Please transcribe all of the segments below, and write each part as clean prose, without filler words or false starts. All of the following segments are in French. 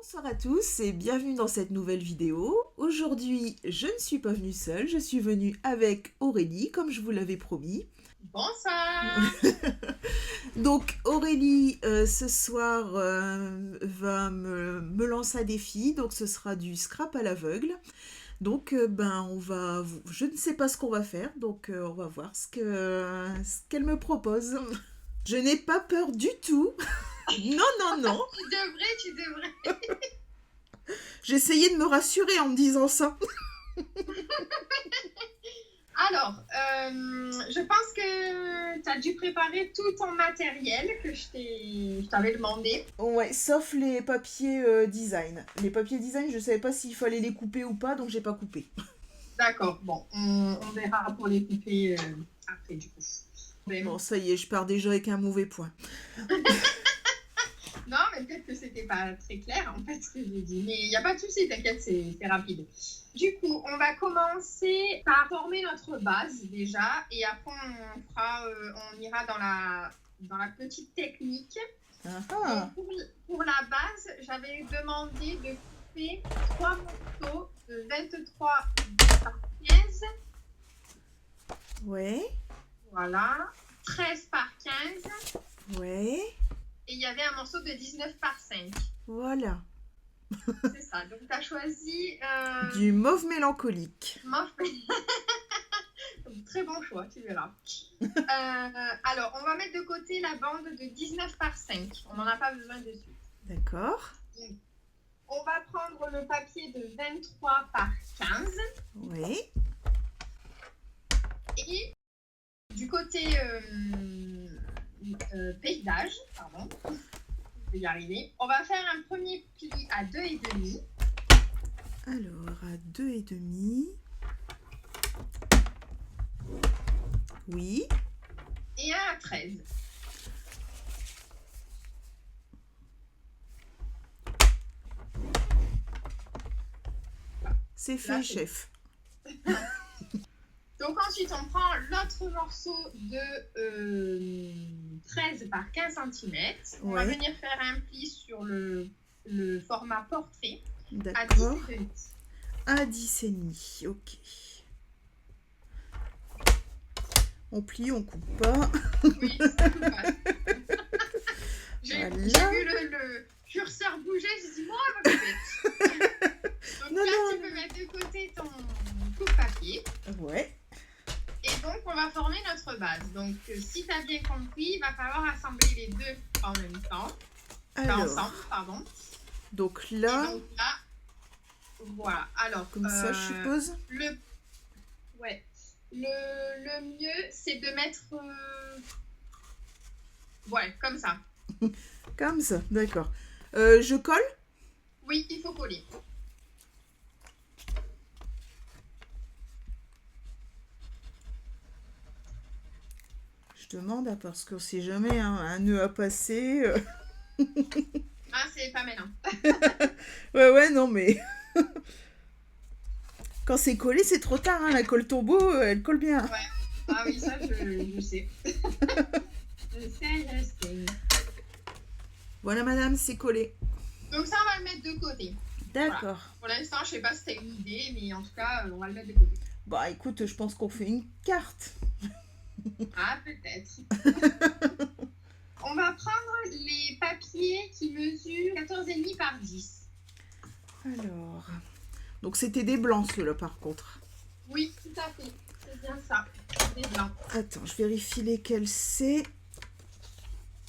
Bonsoir à tous et bienvenue dans cette nouvelle vidéo. Aujourd'hui, je ne suis pas venue seule, je suis venue avec Aurélie, comme je vous l'avais promis. Bonsoir. Donc Aurélie, ce soir, va me lancer un défi, donc ce sera du scrap à l'aveugle. Donc, je ne sais pas ce qu'on va faire, donc on va voir ce qu'elle me propose. Je n'ai pas peur du tout. Non, non, non. Tu devrais. J'essayais de me rassurer en me disant ça. Alors, je pense que tu as dû préparer tout ton matériel que je t'avais demandé. Ouais, sauf les papiers design. Les papiers design, je savais pas s'il fallait les couper ou pas, donc j'ai pas coupé. D'accord, bon, on verra pour les couper après du coup. Bon, ça y est, je pars déjà avec un mauvais point. Non, mais peut-être que c'était pas très clair en fait ce que j'ai dit. Mais il n'y a pas de souci, t'inquiète, c'est rapide. Du coup, on va commencer par former notre base déjà, et après on ira dans la petite technique. Ah. Pour la base, j'avais demandé de couper 3 morceaux de 23 par 15. Ouais. Voilà. 13 par 15. Ouais. Et il y avait un morceau de 19 par 5. Voilà. C'est ça. Donc, tu as choisi... Du mauve mélancolique. Mauve. Très bon choix, tu verras. Alors, on va mettre de côté la bande de 19 par 5. On n'en a pas besoin de suite. D'accord. On va prendre le papier de 23 par 15. Oui. Et du côté paysage, pardon, je vais y arriver. On va faire un premier pli à 2,5. Alors, à 2,5. Oui. Et un à 13. C'est fait, là, chef. Donc ensuite, on prend l'autre morceau de 13 par 15 cm. On va venir faire un pli sur le format portrait. D'accord. À 10,5. Ok. On plie, on coupe pas. Oui, ça coupe pas. J'ai vu le curseur bouger, j'ai dit, moi, elle va couper. Donc non, là, tu peux mettre de côté ton coupe-papier. Ouais. Et donc, on va former notre base. Donc, si tu as bien compris, il va falloir assembler les deux en même temps. Alors, ensemble, pardon. Donc là... Et donc là, voilà. Alors, comme ça, je suppose. Ouais. Le mieux, c'est de mettre... Ouais, comme ça. Comme ça, d'accord. Je colle? Oui, il faut coller. Je demande parce qu'on sait jamais, hein, un nœud à passer. Ah, c'est pas maintenant. Ouais, non, mais... Quand c'est collé, c'est trop tard, hein. La colle tombeau, elle colle bien. Ouais. Ah oui, ça, je sais. Je sais. Voilà, madame, c'est collé. Donc ça, on va le mettre de côté. D'accord. Voilà. Pour l'instant, je sais pas si t'as une idée, mais en tout cas, on va le mettre de côté. Bah, écoute, je pense qu'on fait une carte. Ah, peut-être. On va prendre les papiers qui mesurent 14,5 par 10. Alors... Donc, c'était des blancs, ceux-là, par contre. Oui, tout à fait. C'est bien ça. Des blancs. Attends, je vérifie lesquels c'est.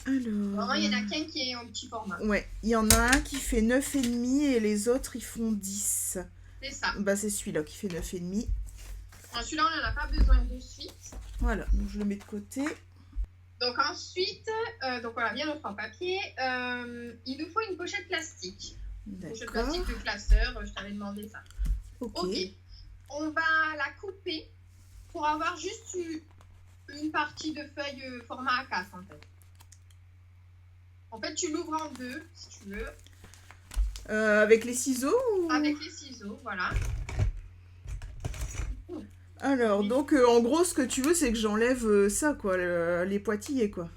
Alors... Vraiment, il y en a qu'un qui est en petit format. Ouais, il y en a un qui fait 9,5 et les autres, ils font 10. C'est ça. Bah, c'est celui-là qui fait 9,5. Celui-là, on n'en a pas besoin de suite. Voilà, donc je le mets de côté. Donc ensuite, donc voilà, bien notre papier. Il nous faut une pochette plastique. Pochette plastique de classeur, je t'avais demandé ça. Ok. On va la couper pour avoir juste une partie de feuille format A4 en fait. En fait, tu l'ouvres en deux si tu veux. Avec les ciseaux ou... Avec les ciseaux, voilà. Alors, donc, en gros, ce que tu veux, c'est que j'enlève ça, quoi, les pointillés, quoi.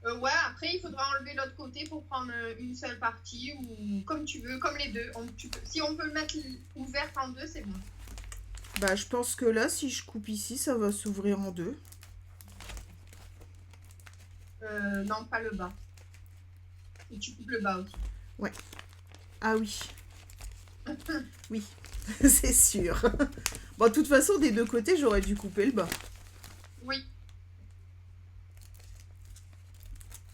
Ouais, après, il faudra enlever l'autre côté pour prendre une seule partie ou comme tu veux, comme les deux. Si on peut le mettre ouvert en deux, c'est bon. Bah, je pense que là, si je coupe ici, ça va s'ouvrir en deux. Non, pas le bas. Et tu coupes le bas aussi. Ouais. Ah oui. Oui, c'est sûr. Bon, de toute façon, des deux côtés, j'aurais dû couper le bas. Oui.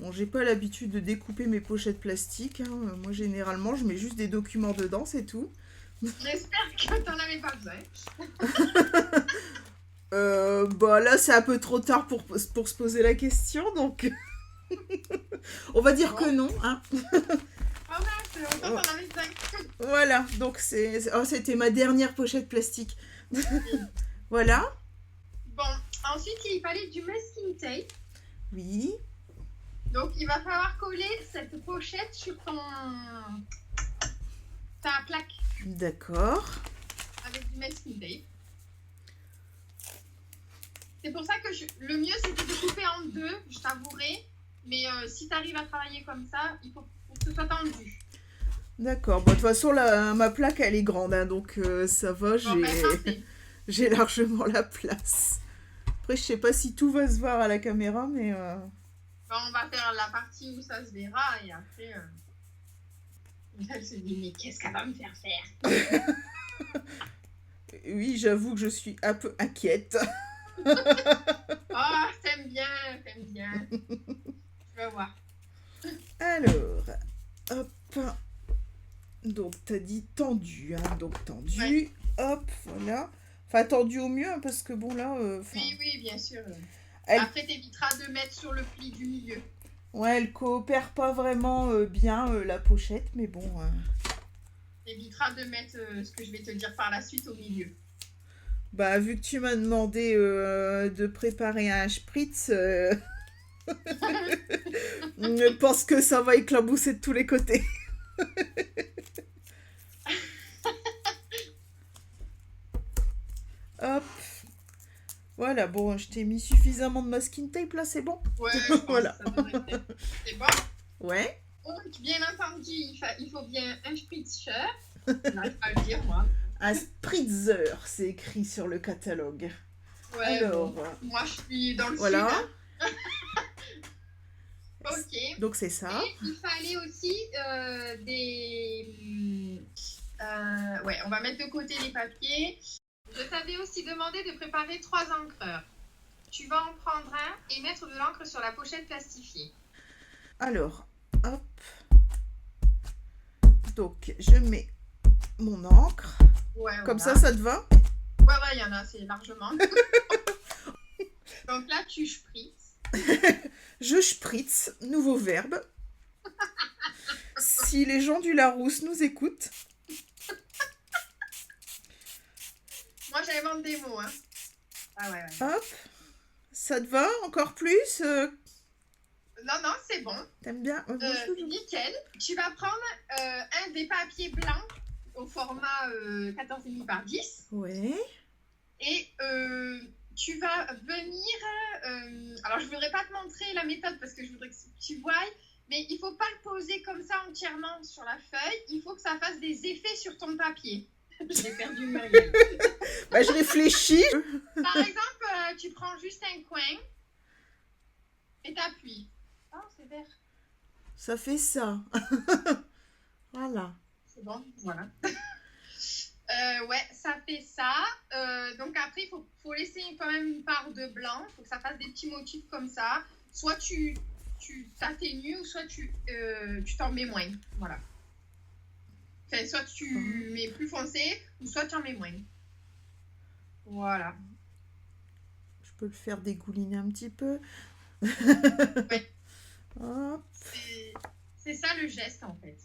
Bon, j'ai pas l'habitude de découper mes pochettes plastiques. Hein. Moi, généralement, je mets juste des documents dedans, c'est tout. J'espère que t'en avais pas besoin. Bah là, c'est un peu trop tard pour se poser la question, donc... On va dire que non, hein. Ah mince, autant t'en avais 5. Voilà, donc c'était ma dernière pochette plastique. Voilà. Bon, ensuite, il fallait du masking tape. Oui. Donc, il va falloir coller cette pochette sur ta plaque. D'accord. Avec du masking tape. C'est pour ça que le mieux, c'était de couper en deux, je t'avouerai. Mais si tu arrives à travailler comme ça, il faut que ce soit tendu. D'accord. Bon, de toute façon, ma plaque, elle est grande, hein, donc ça va, j'ai largement la place. Après, je sais pas si tout va se voir à la caméra, mais... Bon, on va faire la partie où ça se verra, et après... Elle se dit, mais qu'est-ce qu'elle va me faire faire? Oui, j'avoue que je suis un peu inquiète. Oh, t'aimes bien, t'aimes bien. Tu vas voir. Alors, hop. Donc, t'as dit tendu, hein. Donc, tendu. Ouais. Hop, voilà. Enfin, tendu au mieux, hein, parce que bon, là... oui, oui, bien sûr. Après, t'éviteras de mettre sur le pli du milieu. Ouais, elle coopère pas vraiment bien, la pochette, mais bon... T'éviteras de mettre ce que je vais te dire par la suite au milieu. Bah, vu que tu m'as demandé de préparer un spritz... Je pense que ça va éclabousser de tous les côtés. Hop. Voilà, bon, je t'ai mis suffisamment de masking tape, là, c'est bon? Ouais, je pense voilà. Que ça devrait être. C'est bon? Ouais. Donc, bien entendu, il faut bien un spritzer. Je n'arrive pas à le dire, moi. Un spritzer, c'est écrit sur le catalogue. Ouais, alors, bon. Moi, je suis dans le voilà. Sud. Ok. Donc, c'est ça. Et il fallait aussi des... ouais, on va mettre de côté les papiers. Je t'avais aussi demandé de préparer 3 encreurs. Tu vas en prendre un et mettre de l'encre sur la pochette plastifiée. Alors, hop. Donc, je mets mon encre. Ouais, comme voilà. ça te va? Ouais, il y en a assez largement. Donc là, tu spritzes. Je spritz, nouveau verbe. Si les gens du Larousse nous écoutent. Moi, j'invente des mots. Hein. Ah ouais. Hop. Ça te va encore plus Non, c'est bon. T'aimes bien nickel. Tu vas prendre un des papiers blancs au format 14,5 par 10. Ouais. Et tu vas venir... alors, je ne voudrais pas te montrer la méthode parce que je voudrais que tu voies, mais il ne faut pas le poser comme ça entièrement sur la feuille. Il faut que ça fasse des effets sur ton papier. J'ai perdu ma gueule. Bah, je réfléchis. Par exemple, tu prends juste un coin et t'appuies. Oh, c'est vert. Ça fait ça. Voilà. C'est bon, voilà. Ouais, ça fait ça. Donc après, il faut laisser quand même une part de blanc. Il faut que ça fasse des petits motifs comme ça. Soit tu t'atténues ou soit tu t'en mets moins. Voilà. Enfin, soit tu mets plus foncé ou soit tu en mets moins. Voilà. Je peux le faire dégouliner un petit peu. Ouais. Hop. C'est ça le geste en fait.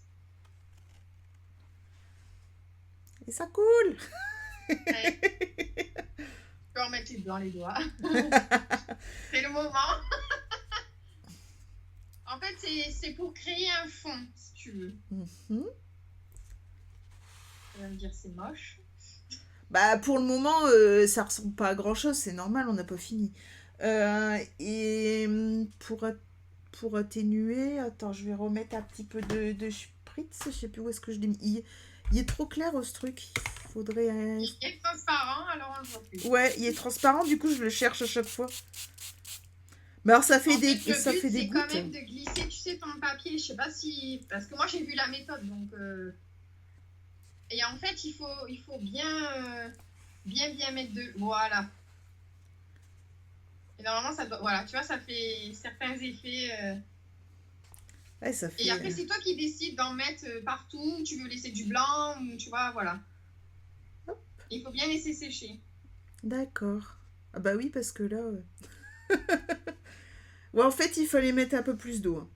Et ça coule. Ouais. Tu peux en mettre dans les doigts. C'est le moment. En fait, c'est pour créer un fond, si tu veux. Tu vas me dire c'est moche. Bah, pour le moment, ça ressemble pas à grand chose, c'est normal, on n'a pas fini. Et pour atténuer. Attends, je vais remettre un petit peu de spritz. Je sais plus où est-ce que je l'ai mis. Il est trop clair ce truc. Il faudrait... Il est transparent, alors on le voit plus. Ouais, il est transparent, du coup je le cherche à chaque fois. Mais alors ça fait en des fait, ça fait des c'est gouttes. quand même de glisser, tu sais, ton papier. Je sais pas si... Parce que moi, j'ai vu la méthode, donc... Et en fait, il faut bien mettre de... Voilà. Et normalement, ça doit... Voilà, tu vois, ça fait certains effets... Ouais, ça fait... Et après, c'est toi qui décides d'en mettre partout. Tu veux laisser du blanc, ou tu vois, voilà. Hop. Il faut bien laisser sécher. D'accord. Ah bah oui, parce que là... ouais, en fait, il fallait mettre un peu plus d'eau. Hein.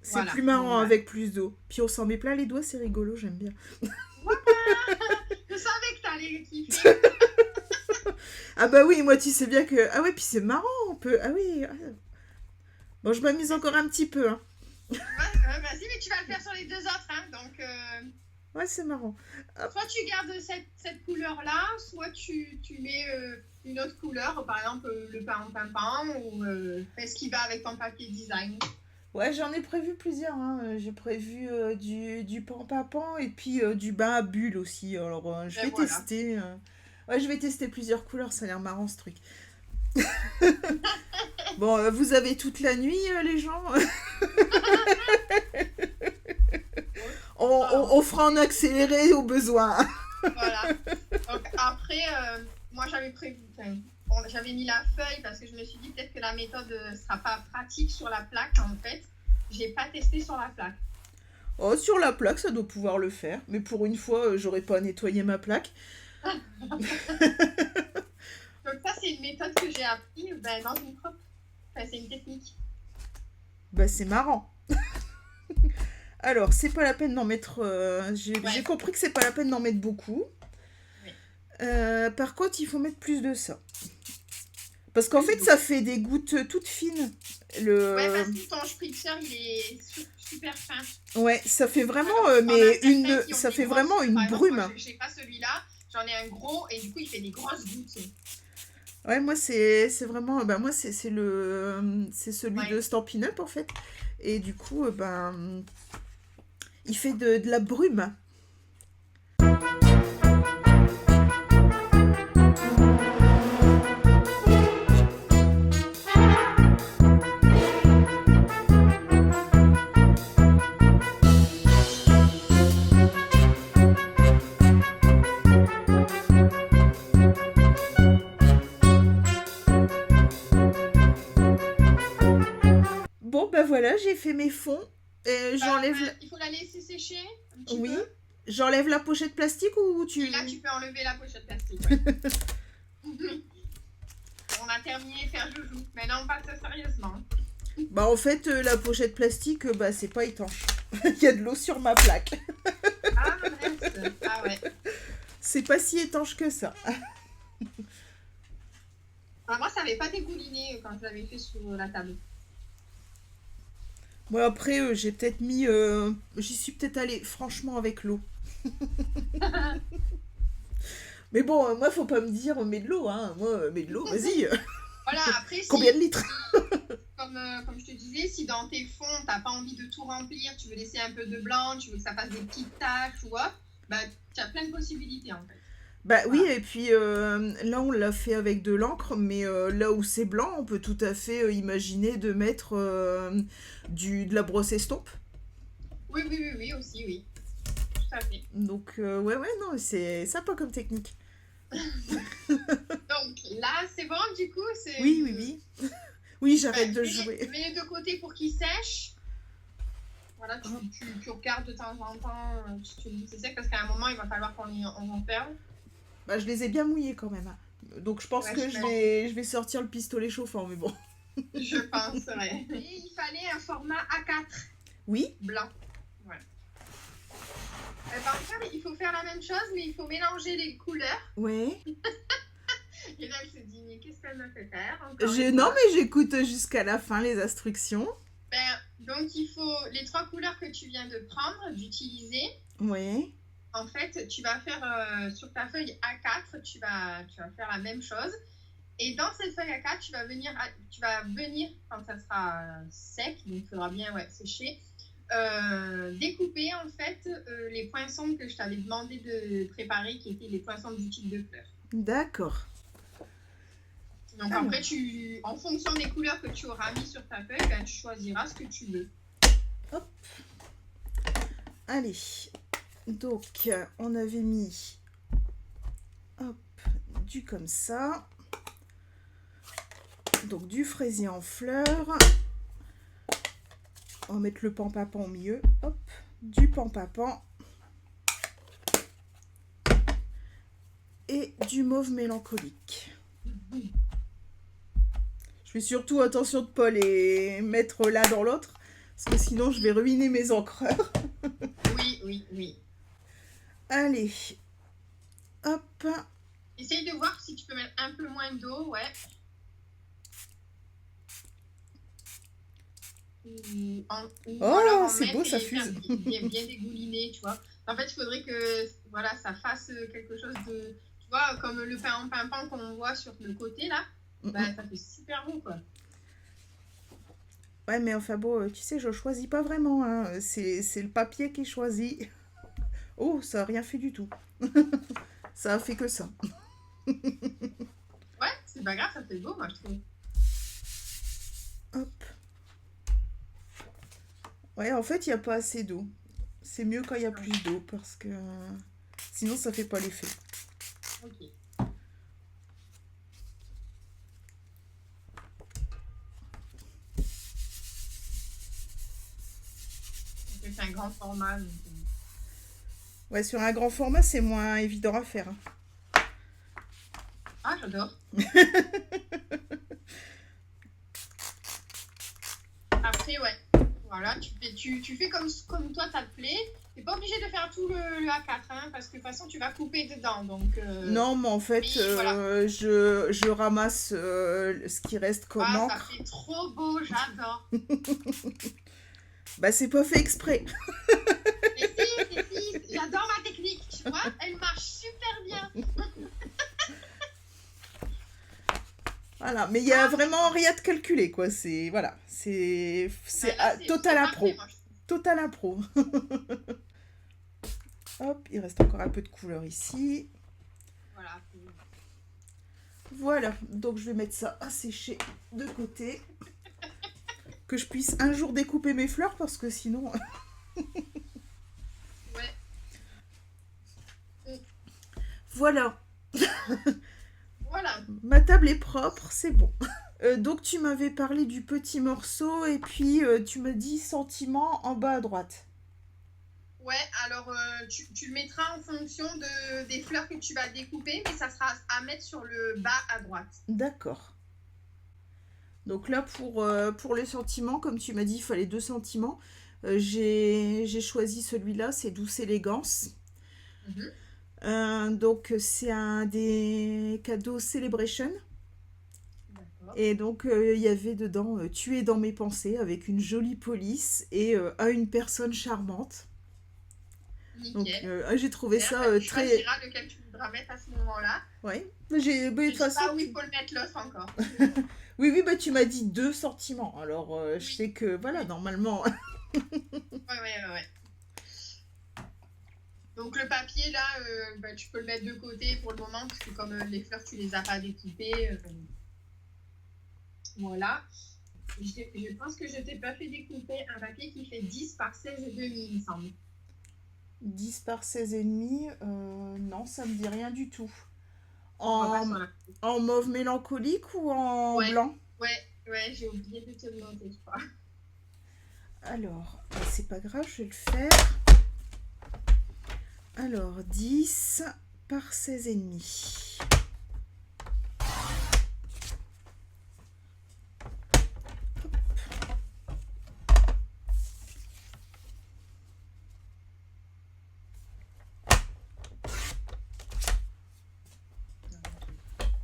C'est voilà. Plus marrant avec plus d'eau. Puis on s'en met plein les doigts, c'est rigolo, j'aime bien. Voilà. Je savais que t'allais kiffer. Ah bah oui, moi tu sais bien que... Ah ouais, puis c'est marrant, on peut... Ah oui. Bon, je m'amuse encore un petit peu. Hein. Vas-y, mais tu vas le faire sur les deux autres. Hein, donc... Ouais, c'est marrant. Soit tu gardes cette couleur-là, soit tu mets une autre couleur, par exemple le pain ou ce qui va avec ton papier design. Ouais, j'en ai prévu plusieurs. Hein. J'ai prévu du pan et puis du bain à bulles aussi. Alors, je vais tester. Ouais, je vais tester plusieurs couleurs. Ça a l'air marrant, ce truc. Bon, vous avez toute la nuit, les gens. On fera en accéléré au besoin. Voilà. Donc, après, moi, j'avais prévu... J'avais mis la feuille parce que je me suis dit peut-être que la méthode ne sera pas pratique sur la plaque, en fait. J'ai pas testé sur la plaque. Oh, sur la plaque, ça doit pouvoir le faire. Mais pour une fois, j'aurais pas nettoyé ma plaque. Donc ça, c'est une méthode que j'ai appris dans une prof. Enfin, c'est une technique. Bah, c'est marrant. Alors, c'est pas la peine d'en mettre... J'ai compris que c'est pas la peine d'en mettre beaucoup. Oui. Par contre, il faut mettre plus de ça. Parce qu'en fait, ça fait des gouttes toutes fines. Ouais, parce que ton spritzer, il est super fin. Ouais, ça fait vraiment, ça fait vraiment une brume. Moi, je sais pas celui-là, j'en ai un gros et du coup, il fait des grosses gouttes. Ouais, moi, c'est vraiment... Bah, moi, c'est celui de Stampin' Up, en fait. Et du coup, il fait de la brume. Bon, ben voilà, j'ai fait mes fonds. J'enlève... Il faut la laisser sécher un petit peu. J'enlève la pochette plastique ou tu... Et là, tu peux enlever la pochette plastique. Ouais. On a terminé faire joujou. Maintenant, on passe sérieusement. Bah, en fait, la pochette plastique, c'est pas étanche. Il y a de l'eau sur ma plaque. Ah, mince. Ah ouais. C'est pas si étanche que ça. Moi, ça n'avait pas dégouliné quand je l'avais fait sur la table. Moi, après, j'ai peut-être mis... J'y suis peut-être allée, franchement, avec l'eau. Mais bon, moi, faut pas me dire, mets de l'eau, hein. Moi, mets de l'eau, vas-y. Voilà, après, combien de litres? comme je te disais, si dans tes fonds, t'as pas envie de tout remplir, tu veux laisser un peu de blanc, tu veux que ça fasse des petites taches ou autre, tu as plein de possibilités, en fait. Bah voilà. Oui, et puis là, on l'a fait avec de l'encre, mais là où c'est blanc, on peut tout à fait imaginer de mettre de la brosse estompe. Oui, aussi, oui. Tout à fait. Donc, ouais, non, c'est sympa comme technique. Donc, là, c'est bon, du coup c'est... Oui. Oui, j'arrête de jouer. Mets-les de côté pour qu'ils sèchent. Voilà, tu regardes de temps en temps, tu dis que c'est sec, parce qu'à un moment, il va falloir qu'on en ferme. Bah, je les ai bien mouillés quand même. Donc, je pense que je vais sortir le pistolet chauffant, mais bon. Je pense, ouais. Et il fallait un format A4. Oui. Blanc. Ouais. Il faut faire la même chose, mais il faut mélanger les couleurs. Ouais. Et là, elle se dit, mais qu'est-ce qu'elle me fait faire Non, mais j'écoute jusqu'à la fin les instructions. Donc, il faut les 3 couleurs que tu viens de prendre, d'utiliser. Oui. En fait, tu vas faire sur ta feuille A4, tu vas faire la même chose. Et dans cette feuille à 4, tu vas venir quand ça sera sec, donc il faudra bien sécher, découper en fait les poinçons que je t'avais demandé de préparer, qui étaient les poinçons du type de fleurs. D'accord. Donc après, en fonction des couleurs que tu auras mis sur ta feuille, ben, tu choisiras ce que tu veux. Hop. Allez. Donc, on avait mis du comme ça. Donc, du fraisier en fleurs. On va mettre le pan-papan au milieu. Hop. Du pan-papan. Et du mauve mélancolique. Je fais surtout attention de ne pas les mettre l'un dans l'autre, parce que sinon je vais ruiner mes encreurs. Oui. Allez. Hop. Essaye de voir si tu peux mettre un peu moins d'eau, ouais. C'est beau, ça fuse. Bien dégouliné, tu vois. En fait, il faudrait que ça fasse quelque chose de... Tu vois, comme le pain en pimpant qu'on voit sur le côté, là. Ça fait super beau, quoi. Ouais, mais enfin bon, tu sais, je choisis pas vraiment. Hein. C'est le papier qui choisit. Oh, ça a rien fait du tout. Ça a fait que ça. Ouais, c'est pas grave, ça fait beau, moi, je trouve. Hop. Ouais, en fait, il n'y a pas assez d'eau. C'est mieux quand il y a plus d'eau, parce que sinon, ça fait pas l'effet. Ok. C'est un grand format. Donc... Ouais, sur un grand format, c'est moins évident à faire. Ah, j'adore. Après, ouais. Voilà, tu fais comme toi, ça te plaît. T'es pas obligé de faire tout le A4, hein, parce que de toute façon, tu vas couper dedans. Donc, non, mais en fait, voilà. je ramasse ce qui reste comme encre. Ça fait trop beau, j'adore. Bah, c'est pas fait exprès. Mais si, j'adore ma technique, tu vois, elle marche super bien. Voilà, mais il y a vraiment rien de calculé, quoi. C'est total impro. Total impro. Hop, il reste encore un peu de couleur ici. Voilà, donc je vais mettre ça à sécher de côté. Que je puisse un jour découper mes fleurs, parce que sinon... Ouais. Voilà. Voilà. Ma table est propre, c'est bon. Donc tu m'avais parlé du petit morceau, et puis tu m'as dit sentiment en bas à droite. Ouais, alors tu le mettras en fonction des fleurs que tu vas découper, mais ça sera à mettre sur le bas à droite. D'accord. Donc là, pour les sentiments, comme tu m'as dit, il fallait 2 sentiments. J'ai choisi celui-là, c'est Douce Élégance. Donc c'est un des cadeaux Celebration. Et donc il y avait dedans Tu es dans mes pensées, avec une jolie police et à une personne charmante. Nickel. Donc j'ai trouvé ça tu très... Tu choisiras lequel tu voudras mettre à ce moment-là. Oui. Je sais pas où il faut le mettre l'os encore. Oui, bah tu m'as dit 2 sentiments. Alors je sais que, voilà, normalement... Ouais. Donc le papier là, tu peux le mettre de côté pour le moment, parce que comme les fleurs tu les as pas découpées. Voilà. Je pense que je t'ai pas fait découper un papier qui fait 10 par 16,5, il me semble. 10 par 16,5, non, ça me dit rien du tout. En mauve mélancolique ou en blanc? Ouais, j'ai oublié de te demander, je crois. Alors, c'est pas grave, je vais le faire. Alors, 10 par 16,5.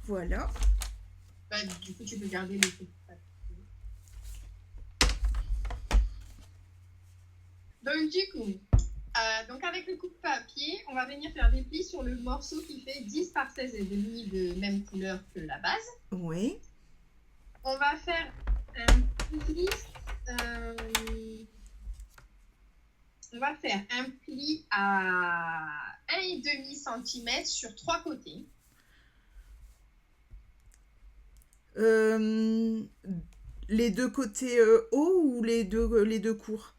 Voilà. Du coup, tu peux garder les petits papiers. Donc, du coup, Donc avec le coupe-papier, on va venir faire des plis sur le morceau qui fait 10 par 16 et demi de même couleur que la base. Oui. On va faire un pli, on va faire un pli à 1,5 cm sur 3 côtés. Les deux côtés hauts ou les deux courts?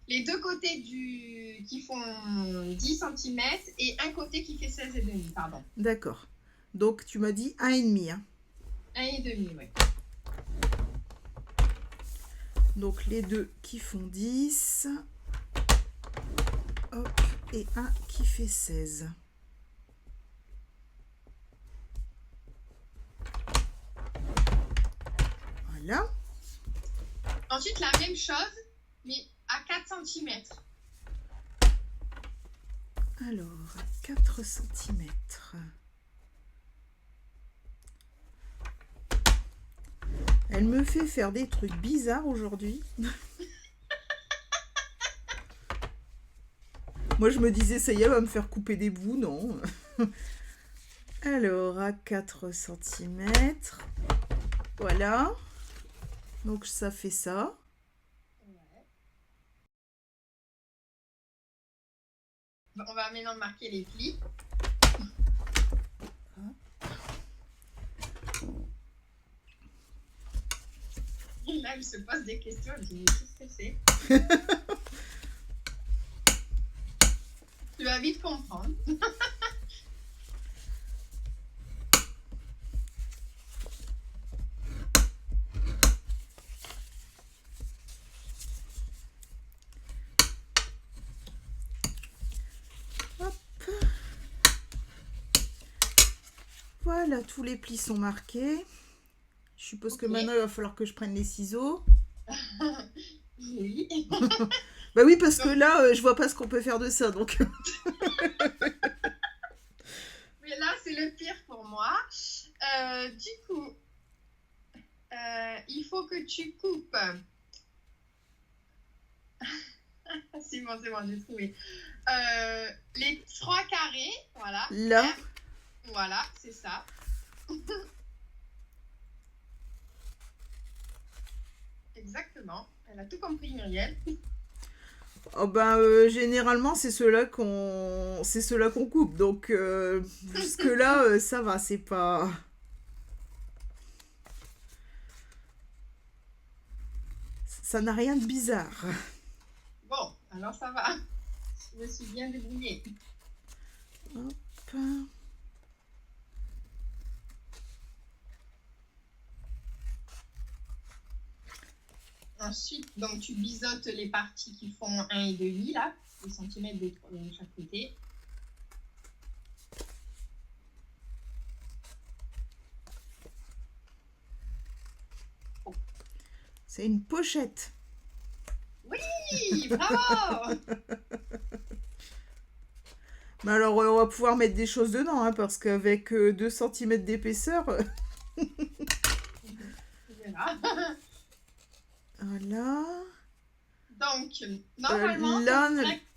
Les deux côtés qui font 10 cm et un côté qui fait 16 et demi, pardon. D'accord. Donc tu m'as dit 1,5. Hein. 1,5, oui. Donc les deux qui font 10. Hop, et un qui fait 16. Voilà. Ensuite, la même chose, mais à 4 cm. Alors, 4 cm. Elle me fait faire des trucs bizarres aujourd'hui. Moi, je me disais, ça y est, elle va me faire couper des bouts, non. Alors, à 4 cm. Voilà. Donc, ça fait ça. On va maintenant marquer les plis. Là, il se pose des questions. Je dis, qu'est-ce que c'est? Tu vas vite comprendre. Hop. Voilà, tous les plis sont marqués. Je suppose que maintenant, il va falloir que je prenne les ciseaux. Oui. Bah oui, parce que là, je vois pas ce qu'on peut faire de ça, donc... Mais là, c'est le pire pour moi. Du coup, il faut que tu coupes... c'est bon, j'ai trouvé. Les 3 carrés, voilà. Là. Voilà, c'est ça. Exactement. Elle a tout compris, Muriel. Oh ben, généralement, c'est ceux-là qu'on coupe. Donc, jusque-là, ça va, c'est pas... Ça n'a rien de bizarre. Bon, alors ça va. Je me suis bien débrouillée. Hop. Ensuite, donc tu biseautes les parties qui font 1,5 là, 2 cm de chaque côté. C'est une pochette. Oui, bravo. Mais alors, on va pouvoir mettre des choses dedans, hein, parce qu'avec 2 cm d'épaisseur... Voilà. Voilà. Donc, normalement... là,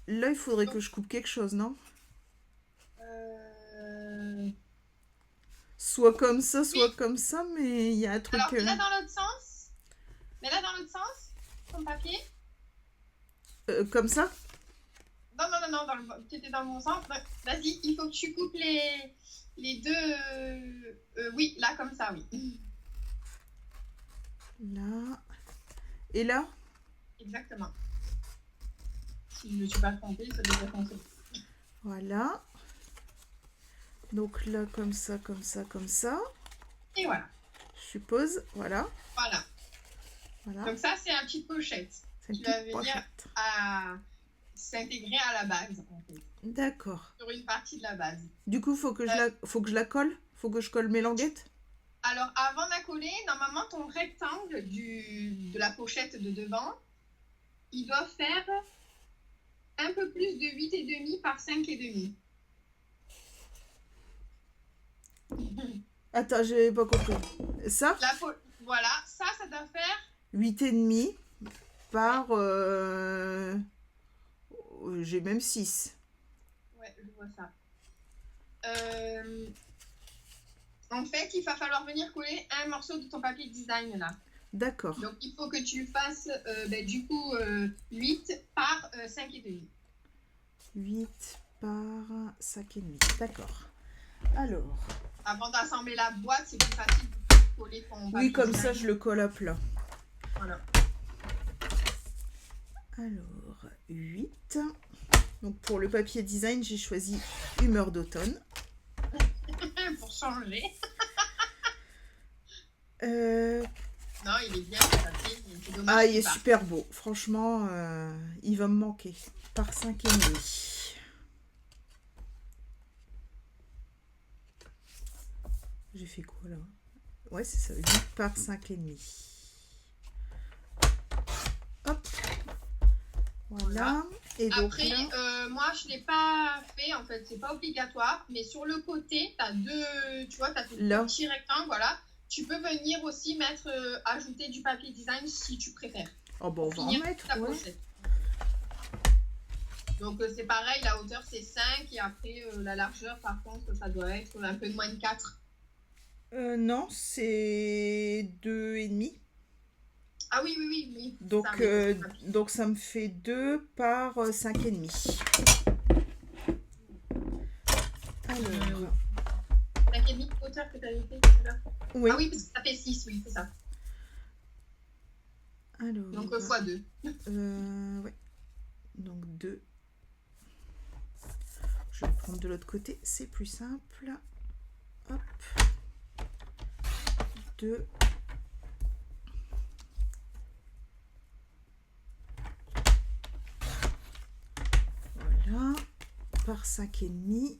il faudrait que je coupe quelque chose, non? Soit comme ça, soit comme ça, mais il y a un truc... Alors, là, dans l'autre sens. Mais là, dans l'autre sens, ton papier. Comme ça? Non, tu étais dans le bon sens. Vas-y, il faut que tu coupes les deux... oui, là, comme ça, oui. Là. Et là? Exactement. Si je ne me suis pas trompée, ça devrait fonctionner. Voilà. Donc là, comme ça, comme ça, comme ça. Et voilà. Je suppose, voilà. Voilà. Voilà. Donc ça, c'est une petite pochette. Qui va venir à s'intégrer à la base, en fait. D'accord. Sur une partie de la base. Du coup, faut que je la colle? Faut que je colle mes languettes? Alors, avant de la coller, normalement, ton rectangle de la pochette de devant, il doit faire un peu plus de 8,5 par 5,5. Attends, j'ai pas compris. Ça? Voilà, ça doit faire... 8,5 par... j'ai même 6. Ouais, je vois ça. En fait, il va falloir venir coller un morceau de ton papier design là. D'accord. Donc, il faut que tu fasses du coup 8 par 5,5. 8 par 5,5. D'accord. Alors. Avant d'assembler la boîte, c'est plus facile de coller ton papier. Oui, comme design. ça, je le colle à plat. Voilà. Alors, 8. Donc, pour le papier design, j'ai choisi Humeur d'automne. Pour changer. Euh... Non, il est bien ce papier. C'est dommage. Ah, il est super beau. Franchement, il va me manquer. Par 5,5. J'ai fait quoi là? Ouais, c'est ça. 8 par 5,5. Hop. Voilà. Et donc, après, là... moi, je ne l'ai pas fait. En fait, c'est pas obligatoire. Mais sur le côté, tu as deux... Tu vois, tu as ton petit rectangle. Voilà. Tu peux venir aussi mettre, ajouter du papier design si tu préfères. Oh, bon, on va en mettre, ouais. Pochette. Donc, c'est pareil, la hauteur, c'est 5. Et après, la largeur, par contre, ça doit être un peu moins de 4. Non, c'est 2,5. Ah oui, oui, oui. oui. Donc, donc, ça me fait 2 par 5,5. Alors... 5,5 hauteur que tu avais fait tout à l'heure. Oui. Ah oui, parce que ça fait 6, oui, c'est ça. Alors, donc, x2. Ouais. Donc, 2. Je vais le prendre de l'autre côté, c'est plus simple. Hop. 2. Voilà. Par 5,5.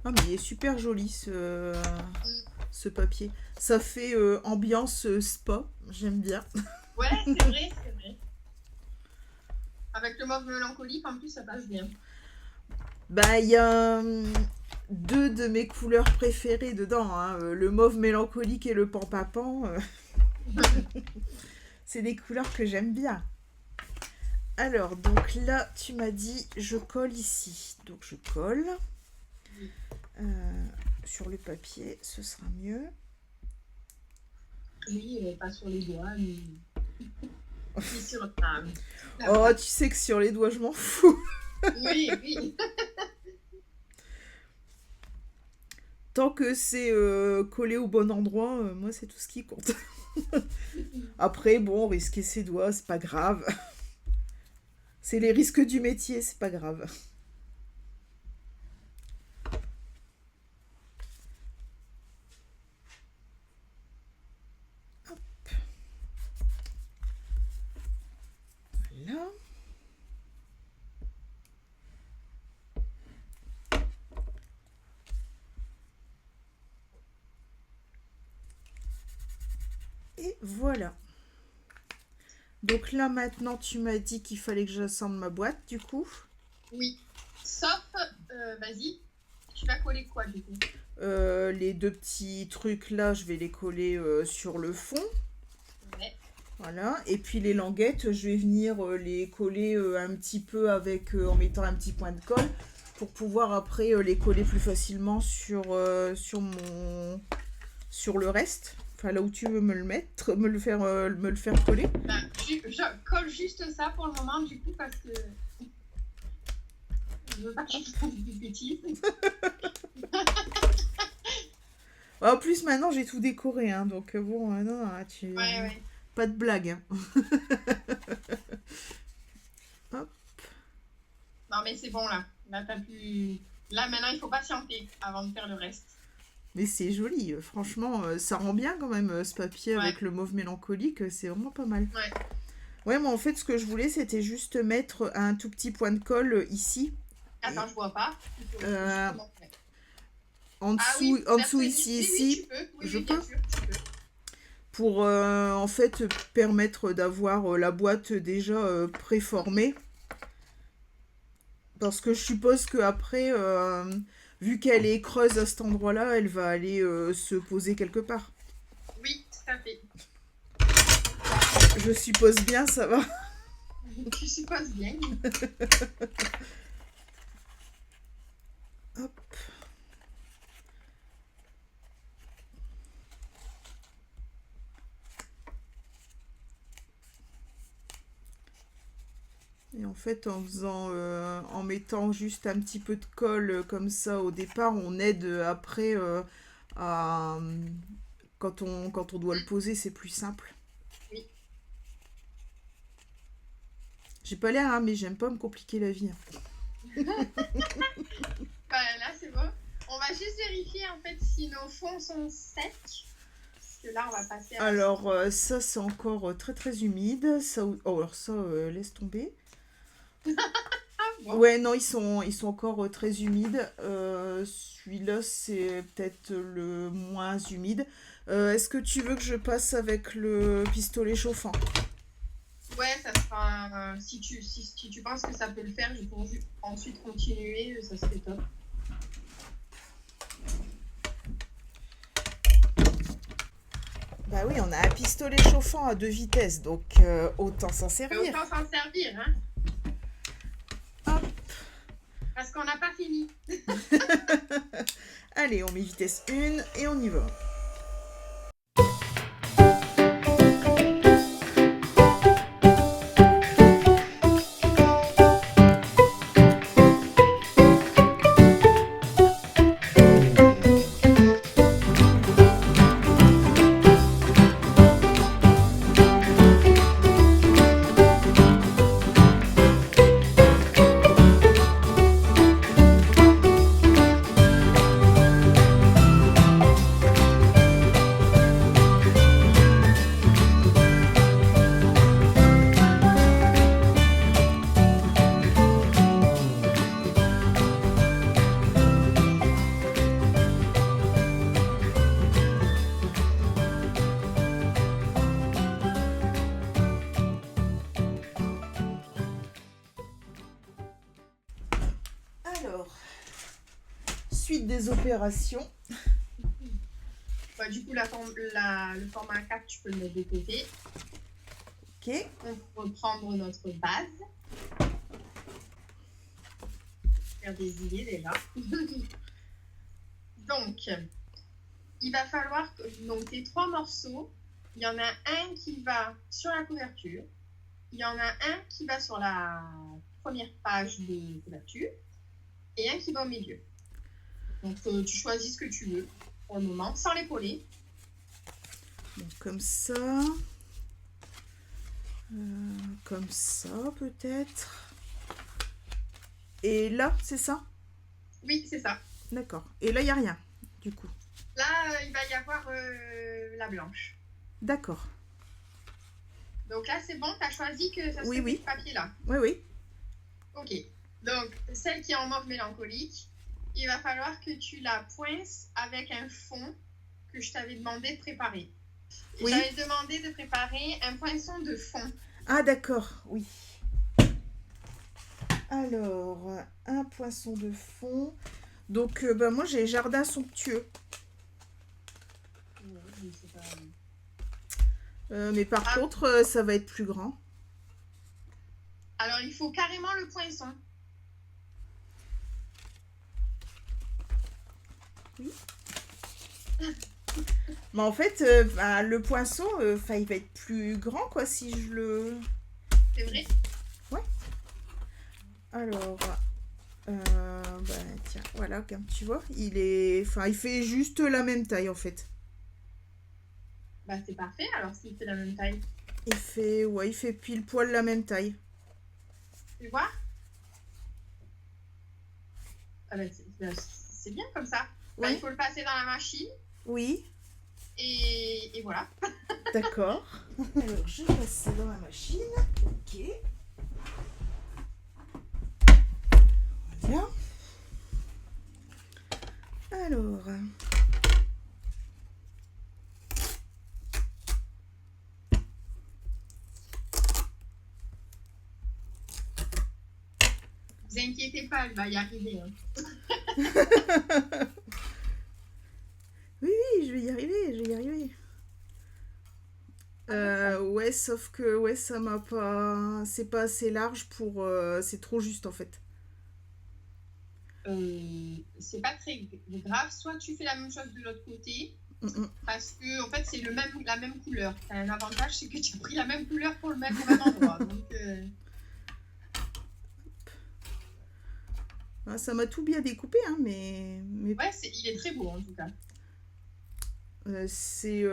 Ah, mais il est super joli ce papier. Ça fait ambiance spa, j'aime bien. Ouais, c'est vrai, c'est vrai. Avec le mauve mélancolique, en plus, ça passe bien. Bah, il y a 2 de mes couleurs préférées dedans, hein, le mauve mélancolique et le pan-papan. C'est des couleurs que j'aime bien. Alors, donc là, tu m'as dit, je colle ici. Donc, je colle. Sur le papier, ce sera mieux. Oui, pas sur les doigts, mais sur le table. Oh, tu sais que sur les doigts, je m'en fous. Oui, oui. Tant que c'est collé au bon endroit, moi, c'est tout ce qui compte. Après, bon, risquer ses doigts, c'est pas grave. C'est les risques du métier, c'est pas grave. Voilà. Et voilà. Donc là, maintenant, tu m'as dit qu'il fallait que j'assemble ma boîte, du coup. Oui. Sauf, vas-y, tu vas coller quoi, du coup? Les 2 petits trucs là, je vais les coller sur le fond. Ouais. Voilà. Et puis les languettes, je vais venir les coller un petit peu avec, en mettant un petit point de colle pour pouvoir après les coller plus facilement sur le reste. Enfin, là où tu veux me le mettre, me le faire coller. Ben, je colle juste ça pour le moment, du coup, parce que je veux pas que je fasse des bêtises. En plus, maintenant, j'ai tout décoré, hein, donc bon, non, tu... Ouais. Pas de blague. Hein. Hop. Non, mais c'est bon, là. Là, t'as plus... Là, maintenant, il faut patienter avant de faire le reste. Mais c'est joli, franchement, ça rend bien quand même ce papier avec le mauve mélancolique, c'est vraiment pas mal. Ouais. Ouais, moi en fait, ce que je voulais, c'était juste mettre un tout petit point de colle ici. Attends, je vois pas. En dessous ici, je peux. Pour en fait permettre d'avoir la boîte déjà préformée. Parce que je suppose qu'après, vu qu'elle est creuse à cet endroit-là, elle va aller se poser quelque part. Oui, tout à fait. Je suppose bien, ça va. Tu supposes bien. Hop. Et en fait, en mettant juste un petit peu de colle comme ça au départ, on aide après à quand on doit le poser, c'est plus simple. Oui. J'ai pas l'air, hein, mais j'aime pas me compliquer la vie. Là, c'est bon. On va juste vérifier en fait si nos fonds sont secs. Parce que là, on va passer à... Alors, ça, c'est encore très très humide. Ça, alors ça, laisse tomber. Bon. Ouais, non, ils sont encore très humides. Celui-là, c'est peut-être le moins humide. Est-ce que tu veux que je passe avec le pistolet chauffant? Ouais, ça sera... si tu penses que ça peut le faire, je peux ensuite continuer, ça serait top. Bah oui, on a un pistolet chauffant à 2 vitesses, donc autant s'en servir. Autant s'en servir, hein. Hop. Parce qu'on n'a pas fini. Allez, on met vitesse 1 et on y va. Suite des opérations. Du coup, le format 4, tu peux le mettre de côté. Ok. On peut reprendre notre base. Faire des idées déjà. Donc, il va falloir que donc, tes 3 morceaux, il y en a un qui va sur la couverture, il y en a un qui va sur la première page de couverture et un qui va au milieu. Donc, tu choisis ce que tu veux pour le moment, sans l'épauler. Donc, comme ça. Comme ça, peut-être. Et là, c'est ça? Oui, c'est ça. D'accord. Et là, il n'y a rien, du coup. Là, il va y avoir la blanche. D'accord. Donc là, c'est bon, tu as choisi que ça oui, serait ce papier-là. Oui, oui. Ok. Donc, celle qui est en mauve mélancolique, il va falloir que tu la poinces avec un fond que je t'avais demandé de préparer. Oui. J'avais demandé de préparer un poinçon de fond. Ah, d'accord, oui. Alors, un poinçon de fond. Donc, moi, j'ai jardin somptueux. Mais par contre, ça va être plus grand. Alors, il faut carrément le poinçon. Oui. Mais en fait, le poinçon, il va être plus grand, quoi, si je le... C'est vrai? Ouais. Alors, tiens, voilà, comme tu vois, il fait juste la même taille, en fait. Bah, c'est parfait, alors, s'il fait la même taille. Il fait pile poil la même taille. Tu vois? Ah bah, c'est bien comme ça. Ouais. Bah, il faut le passer dans la machine. Oui. Et voilà. D'accord. Alors, je passe ça dans la machine. Ok. Voilà. Alors. Vous inquiétez pas, elle va y arriver. Hein. Oui, je vais y arriver, Ouais, sauf que ouais, ça m'a pas... C'est pas assez large pour... c'est trop juste, en fait. C'est pas très grave. Soit tu fais la même chose de l'autre côté, parce que en fait, c'est la même couleur. T'as un avantage, c'est que tu as pris la même couleur pour au même endroit. Donc, Ah, ça m'a tout bien découpé, hein, mais... Ouais, il est très beau, en tout cas. C'est...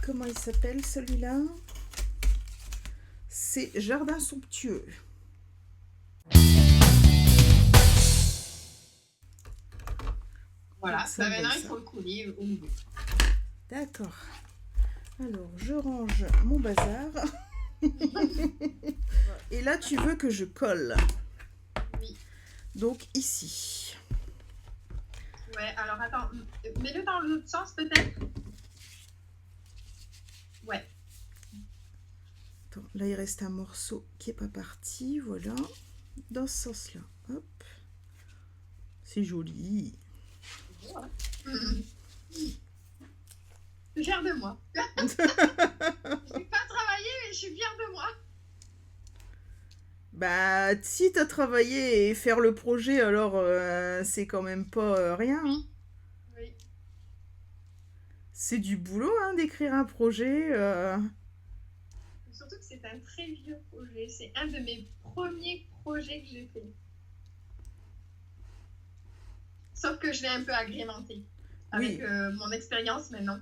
Comment il s'appelle, celui-là? C'est Jardin somptueux. Voilà, maintenant il faut le coller au milieu. D'accord. Alors, je range mon bazar. Et là, tu veux que je colle. Oui. Donc, ici. Ouais, alors attends, mets-le dans l'autre sens peut-être. Ouais. Attends, là, il reste un morceau qui n'est pas parti. Voilà. Dans ce sens-là. Hop. C'est joli. Je suis fière de moi. Je n'ai pas travaillé, mais je suis fière de moi. Bah, si t'as travaillé et faire le projet, alors c'est quand même pas rien. Hein. Oui. C'est du boulot, hein, d'écrire un projet. Surtout que c'est un très vieux projet. C'est un de mes premiers projets que j'ai fait. Sauf que je l'ai un peu agrémenté avec mon expérience maintenant.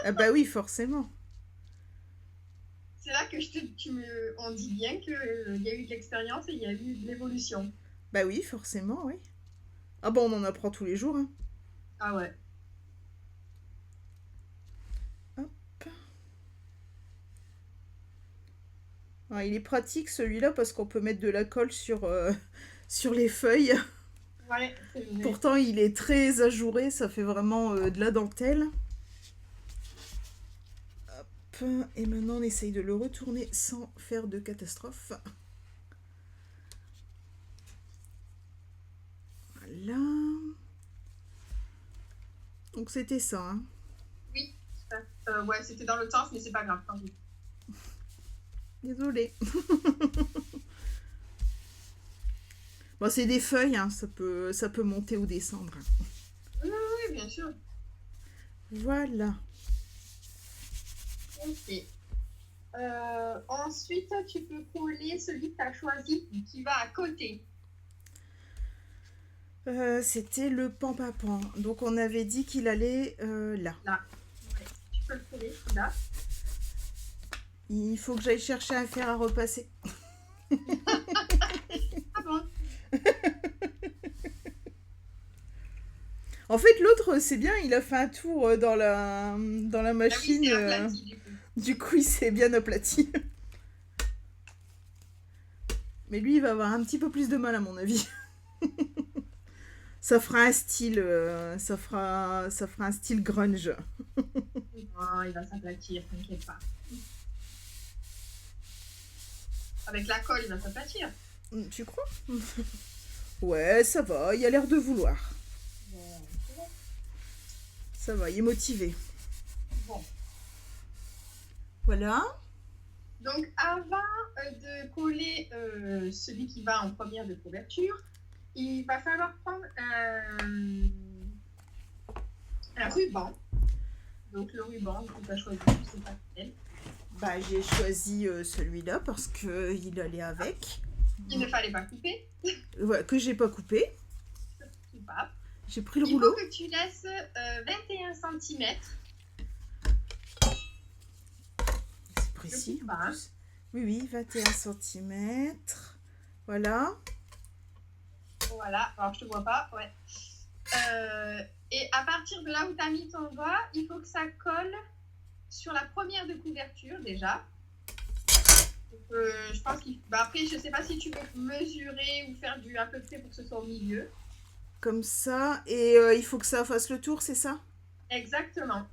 Ah bah oui, forcément. C'est là que on dit bien qu'il y a eu de l'expérience et il y a eu de l'évolution. Bah oui, forcément, oui. Ah bon, on en apprend tous les jours. Hein. Ah ouais. Hop. Ah, il est pratique celui-là parce qu'on peut mettre de la colle sur les feuilles. Ouais, c'est vrai. Pourtant, il est très ajouré, ça fait vraiment de la dentelle. Hop. Et maintenant, on essaye de le retourner sans faire de catastrophe. Voilà. Donc, c'était ça. Hein. Oui, ouais, c'était dans l'autre sens, mais c'est pas grave. Tant pis. Désolée. Bon, c'est des feuilles, hein, ça peut monter ou descendre. Oui, bien sûr. Voilà. Ok. Ensuite, tu peux coller celui que tu as choisi qui va à côté. C'était le pampapan. Donc, on avait dit qu'il allait là. Là. Ouais. Tu peux le coller là. Il faut que j'aille chercher un fer à repasser. Ah bon? En fait, l'autre, c'est bien, il a fait un tour dans la machine. Ah oui, aplati, du coup, il s'est bien aplati. Mais lui, il va avoir un petit peu plus de mal, à mon avis. Ça fera un style, ça fera un style grunge. Oh, il va s'aplatir, t'inquiète pas. Avec la colle, il va s'aplatir. Tu crois? Ouais, ça va, il a l'air de vouloir. Ça va, il est motivé. Bon. Voilà. Donc, avant de coller celui qui va en première de couverture, il va falloir prendre un ruban. Donc, le ruban que tu as choisi, je ne sais pas lequel. Bah, j'ai choisi celui-là parce qu'il allait avec. Il ne fallait pas couper. Ouais, que j'ai pas coupé. C'est pas. J'ai pris le rouleau. Il faut que tu laisses 21 cm. C'est précis. En plus. Oui, 21 cm. Voilà. Voilà, alors je te vois pas, ouais. Et à partir de là où tu as mis ton doigt, il faut que ça colle sur la première de couverture déjà. Donc, je pense qu'il... Bah, après, je sais pas si tu peux mesurer ou faire du à peu près pour que ce soit au milieu. Comme ça, et il faut que ça fasse le tour, c'est ça? Exactement.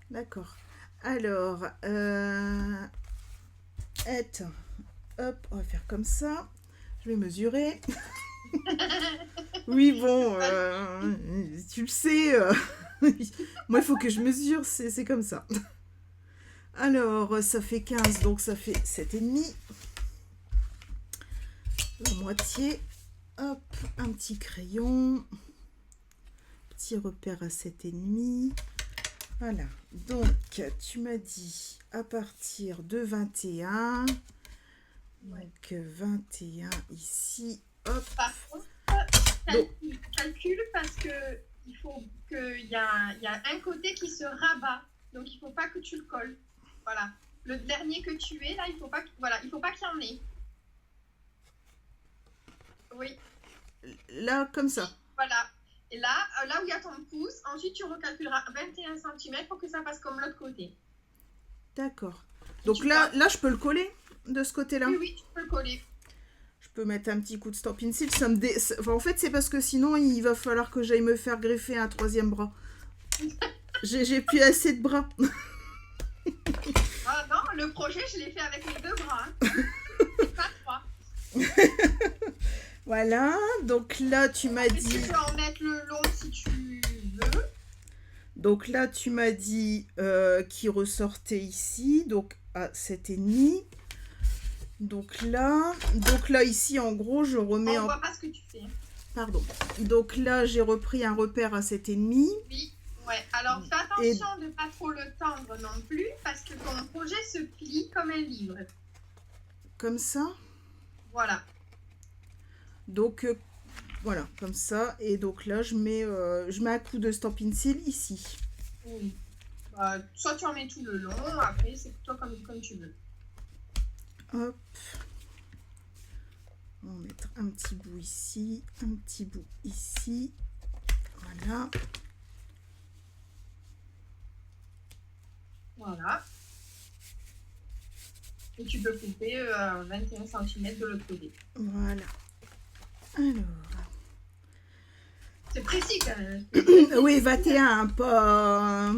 D'accord. Alors, attends, hop, on va faire comme ça. Je vais mesurer. Oui, bon, tu le sais. Moi, il faut que je mesure, c'est comme ça. Alors, ça fait 15, donc ça fait 7,5. La moitié. Hop, un petit crayon. Petit repère à 7,5. Voilà. Donc, tu m'as dit à partir de 21. Donc, 21 ici. Hop. Par contre, calcule parce que il faut qu'il y a un côté qui se rabat. Donc, il ne faut pas que tu le colles. Voilà. Le dernier que tu es, là, il ne faut pas qu'il y en ait. Oui. Là, comme ça. Voilà. Et là où il y a ton pouce, ensuite, tu recalculeras 21 cm pour que ça passe comme l'autre côté. D'accord. Donc là, je peux le coller de ce côté-là. Oui, tu peux le coller. Je peux mettre un petit coup de Stampin' Seal. Enfin, en fait, c'est parce que sinon, il va falloir que j'aille me faire greffer un 3e bras. J'ai plus assez de bras. Ah non, le projet, je l'ai fait avec mes 2 bras. Hein. Pas 3. Voilà, donc là, tu m'as dit... Tu peux en mettre le long si tu veux. Donc là, tu m'as dit qu'il ressortait ici, donc à 7,5. Donc là, ici, en gros, je remets... On voit pas ce que tu fais. Pardon. Donc là, j'ai repris un repère à 7,5. Oui, ouais. Alors, fais attention de ne pas trop le tendre non plus, parce que ton projet se plie comme un livre. Comme ça. Voilà. Donc, voilà, comme ça. Et donc là, je mets un coup de Stampin' Seal ici. Oui. Soit tu en mets tout le long, après, c'est toi comme tu veux. Hop. On va mettre un petit bout ici, un petit bout ici. Voilà. Voilà. Et tu peux couper 21 cm de l'autre côté. Voilà. Alors. C'est précis quand même. Oui, 21, pas...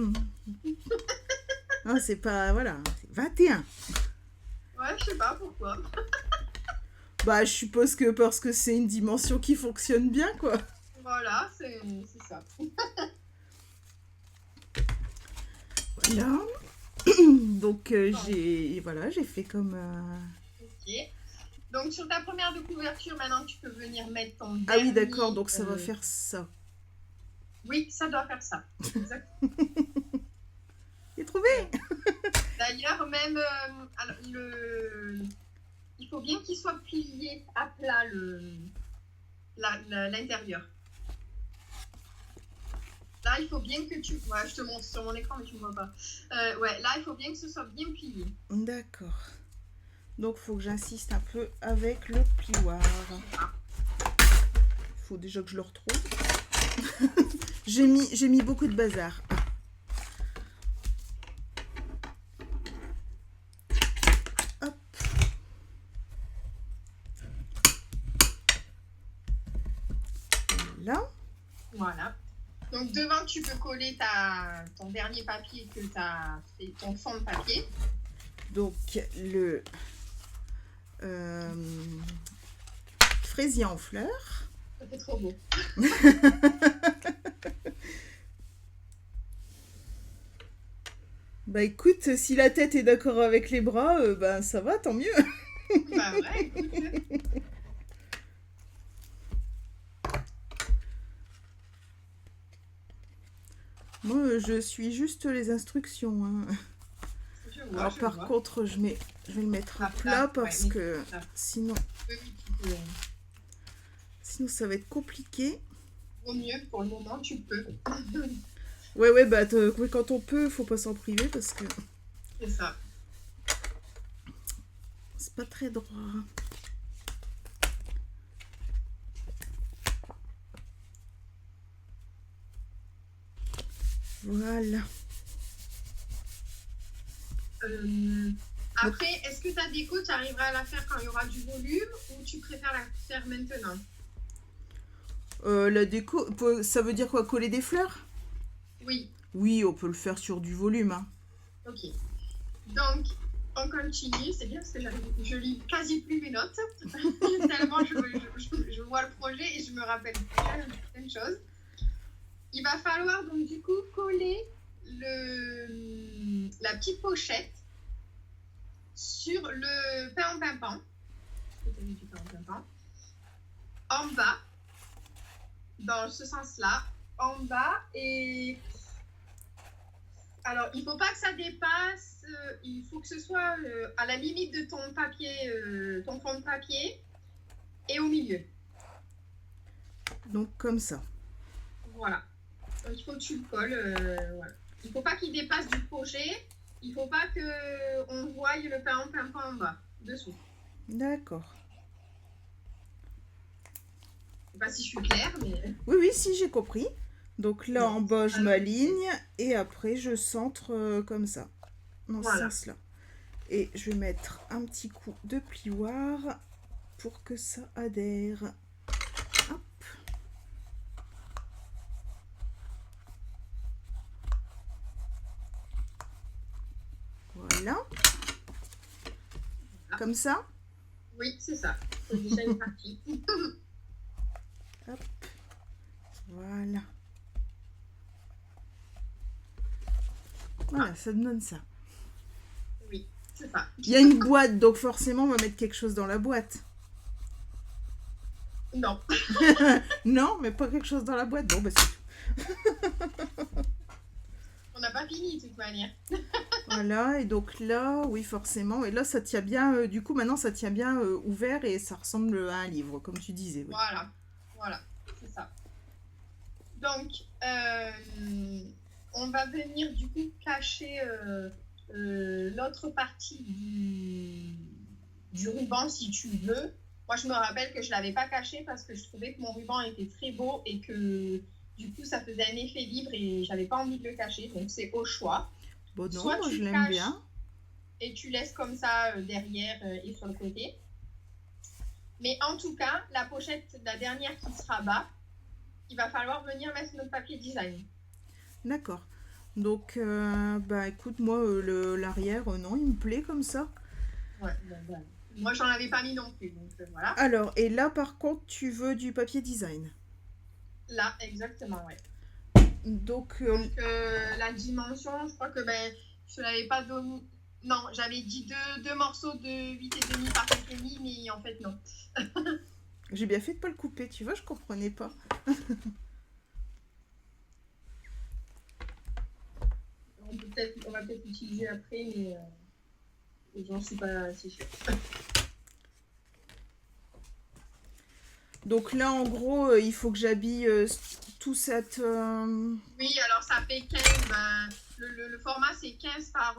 Non, c'est pas... Voilà, c'est 21. Ouais, je sais pas pourquoi. Bah, je suppose que parce que c'est une dimension qui fonctionne bien, quoi. Voilà, c'est ça. Voilà. Donc, j'ai fait comme... Ok. Donc, sur ta première de couverture, maintenant, tu peux venir mettre ton Ah oui, d'accord, donc ça va faire ça. Oui, ça doit faire ça. Exactement. J'ai trouvé. D'ailleurs, même, il faut bien qu'il soit plié à plat, l'intérieur. Là, il faut bien que tu... Ouais, je te montre sur mon écran, mais tu ne me vois pas. Ouais, là, il faut bien que ce soit bien plié. D'accord. Donc, il faut que j'insiste un peu avec le plioir. Il faut déjà que je le retrouve. J'ai mis beaucoup de bazar. Hop. Voilà. Voilà. Donc, devant, tu peux coller ton dernier papier que tu as fait, ton fond de papier. Donc, le fraisier en fleurs. Ça fait trop beau. Bah écoute, si la tête est d'accord avec les bras, bah ça va, tant mieux. Bah ouais, écoute. Moi, je suis juste les instructions. Hein. Alors par contre, je vais le mettre à plat parce que sinon ça va être compliqué. Au mieux, pour le moment, tu peux. Ouais, bah quand on peut, faut pas s'en priver parce que... C'est ça. C'est pas très droit. Voilà. Après, est-ce que ta déco, tu arriveras à la faire quand il y aura du volume ou tu préfères la faire maintenant? La déco, ça veut dire quoi? Coller des fleurs? Oui. Oui, on peut le faire sur du volume. Hein. Ok. Donc, on continue. C'est bien parce que je lis quasi plus mes notes. Tellement je vois le projet et je me rappelle plein de choses. Il va falloir donc du coup coller la petite pochette sur le pain en pimpant. Du pain en pimpant. En bas, dans ce sens-là, en bas, et alors il faut pas que ça dépasse, il faut que ce soit à la limite de ton papier, ton fond de papier, et au milieu. Donc comme ça. Voilà. Donc il faut que tu le colles. Voilà. Il faut pas qu'il dépasse du projet. Il faut pas que on voie le pain en pimpant en bas, dessous. D'accord. Je sais pas si je suis claire, mais... Oui, si, j'ai compris. Donc là, en bas, je m'aligne et après, je centre comme ça, dans ce sens-là. Et je vais mettre un petit coup de plioir pour que ça adhère. Hop. Voilà. Comme ça? Oui, c'est ça. C'est déjà une partie. Hop. Voilà. Voilà, ça donne ça. Oui, c'est ça. Il y a une boîte, donc forcément, on va mettre quelque chose dans la boîte. Non. Non, mais pas quelque chose dans la boîte. Bon, bah c'est tout. On n'a pas fini, de toute manière. Voilà, et donc là, oui, forcément. Et là, ça tient bien, du coup, maintenant, ça tient bien ouvert et ça ressemble à un livre, comme tu disais. Oui. Voilà, c'est ça. Donc, on va venir, du coup, cacher l'autre partie du ruban, si tu veux. Moi, je me rappelle que je ne l'avais pas caché parce que je trouvais que mon ruban était très beau et que, du coup, ça faisait un effet libre et je n'avais pas envie de le cacher. Donc, c'est au choix. Bon, non, soit moi, tu je l'aime bien. Et tu laisses comme ça derrière et sur le côté. Mais en tout cas, la pochette, la dernière qui sera bas, il va falloir venir mettre notre papier design. D'accord. Donc, bah écoute, moi, l'arrière, non, il me plaît comme ça. Ouais, bah. Moi, j'en avais pas mis non plus, donc voilà. Alors, et là, par contre, tu veux du papier design? Là, exactement, ouais. Donc, la dimension, je crois que je ne l'avais pas donné. Non, j'avais dit deux morceaux de 8,5 par 5,5, mais en fait, non. J'ai bien fait de pas le couper, tu vois, je comprenais pas. On va peut-être l'utiliser après, mais j'en suis pas si sûre. Donc là, en gros, il faut que j'habille tout cette... Oui, alors ça fait 15, le format c'est 15 par...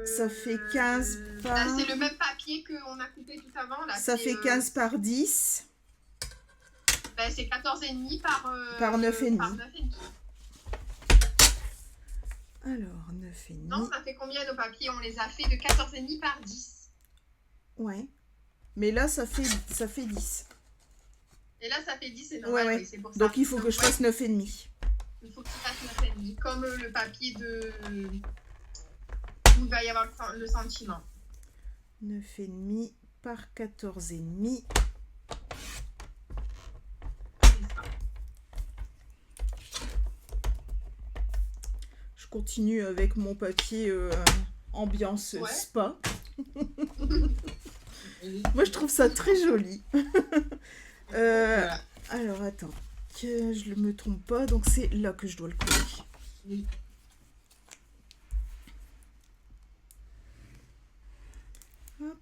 ça fait 15 par... Là, c'est le même papier qu'on a coupé tout avant. Là, ça fait 15 par 10. C'est 14,5 par 9,5. Par 9,5. Alors, 9,5. Non, ça fait combien nos papiers? On les a fait de 14,5 par 10. Ouais. Mais là, ça fait 10. Et là, ça fait 10, c'est normal. Ouais. Oui, c'est pour ça. Donc, il faut que je fasse 9,5. Il faut que tu fasses 9,5. Comme le papier de... où il va y avoir le sentiment. 9,5 par 14,5. Je continue avec mon papier ambiance spa. Moi, je trouve ça très joli. Voilà. Alors, attends, que je ne me trompe pas. Donc, c'est là que je dois le coller. Oui. Hop.